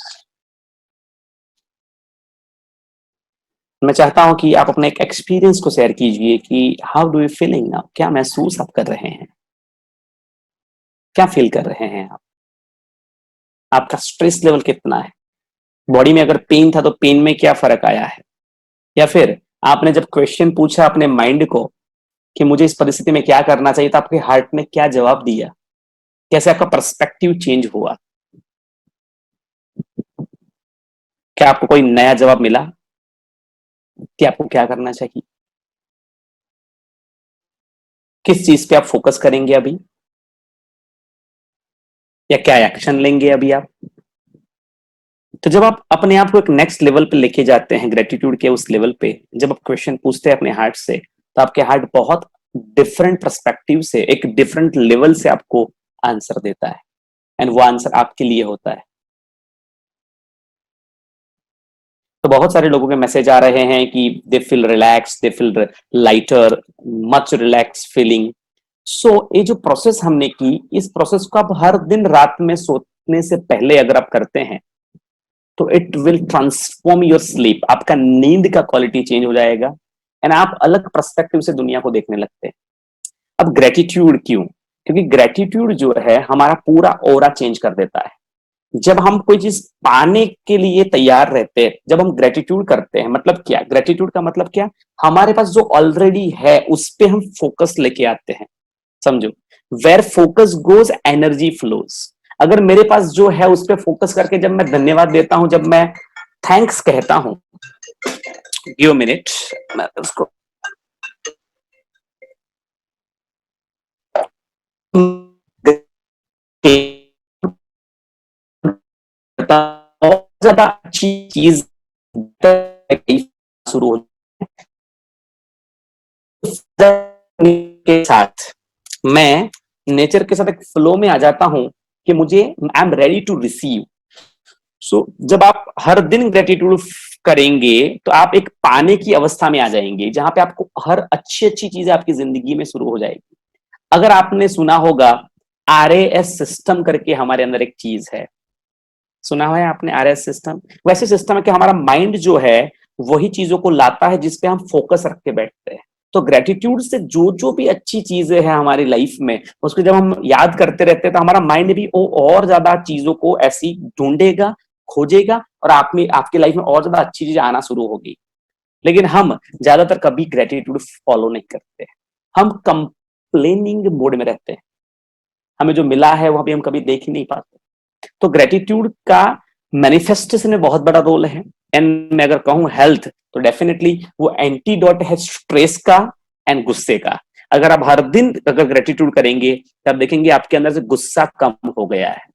मैं चाहता हूं कि आप अपने एक एक्सपीरियंस को शेयर कीजिए कि how do you feeling now, क्या महसूस आप कर रहे हैं, क्या फील कर रहे हैं आप, आपका स्ट्रेस लेवल कितना है, बॉडी में अगर पेन था तो पेन में क्या फर्क आया है, या फिर आपने जब क्वेश्चन पूछा अपने माइंड को कि मुझे इस परिस्थिति में क्या करना चाहिए, तो आपके हार्ट ने क्या जवाब दिया, कैसे आपका पर्सपेक्टिव चेंज हुआ, क्या आपको कोई नया जवाब मिला कि आपको क्या करना चाहिए, किस चीज पे आप फोकस करेंगे अभी, या क्या एक्शन लेंगे अभी आप। तो जब आप अपने आप को एक नेक्स्ट लेवल पे लेके जाते हैं, ग्रेटिट्यूड के उस लेवल पे, जब आप क्वेश्चन पूछते हैं अपने हार्ट से, तो आपके हार्ट बहुत डिफरेंट पर्सपेक्टिव से, एक डिफरेंट लेवल से आपको आंसर देता है एंड वो आंसर आपके लिए होता है। तो बहुत सारे लोगों के मैसेज आ रहे हैं कि they feel relax, they feel lighter, much relax feeling. So ये जो प्रोसेस हमने की, इस प्रोसेस को आप हर दिन रात में सोने से पहले अगर आप करते हैं तो it will transform your sleep, आपका नींद का क्वालिटी चेंज हो जाएगा एंड आप अलग पर्सपेक्टिव से दुनिया को देखने लगते हैं। अब ग्रेटिट्यूड क्यों? क्योंकि ग्रेटिट्यूड जो है हमारा पूरा ऑरा चेंज कर देता है। जब हम कोई चीज पाने के लिए तैयार रहते हैं, जब हम ग्रेटिट्यूड करते हैं, मतलब क्या, ग्रेटिट्यूड का मतलब क्या, हमारे पास जो ऑलरेडी है उस पे हम फोकस लेके आते हैं। समझो, where focus goes energy flows. अगर मेरे पास जो है उस पे फोकस करके जब मैं धन्यवाद देता हूं, जब मैं थैंक्स कहता हूं, गिव मिनट, मैं उसको बहुत ज्यादा अच्छी चीज शुरू हो के साथ, मैं नेचर के साथ एक फ्लो में आ जाता हूं कि मुझे, I am ready to receive. So जब आप हर दिन ग्रेटिट्यूड करेंगे तो आप एक पाने की अवस्था में आ जाएंगे, जहां पे आपको हर अच्छी अच्छी चीजें आपकी जिंदगी में शुरू हो जाएगी। अगर आपने सुना होगा RAS सिस्टम करके हमारे अंदर एक चीज है, सुना हुआ है आपने RAS सिस्टम? वैसे सिस्टम है कि हमारा माइंड जो है वही चीजों को लाता है जिसपे हम फोकस रख के बैठते हैं। तो ग्रेटिट्यूड से जो जो भी अच्छी चीजें हैं हमारी लाइफ में, उसको जब हम याद करते रहते हैं तो हमारा माइंड भी और ज्यादा चीजों को ऐसी ढूंढेगा, खोजेगा और आप में, आपकी लाइफ में और ज्यादा अच्छी चीजें आना शुरू होगी। लेकिन हम ज्यादातर कभी ग्रेटिट्यूड फॉलो नहीं करते, हम कंप्लेनिंग मोड में रहते हैं, हमें जो मिला है वो अभी हम कभी देख ही नहीं पाते। तो ग्रेटिट्यूड का मैनिफेस्टेशन में बहुत बड़ा रोल है। एंड मैं अगर कहूं हेल्थ, तो डेफिनेटली वो एंटीडोट है स्ट्रेस का एंड गुस्से का। अगर आप हर दिन अगर ग्रेटिट्यूड करेंगे तब देखेंगे आपके अंदर से गुस्सा कम हो गया है,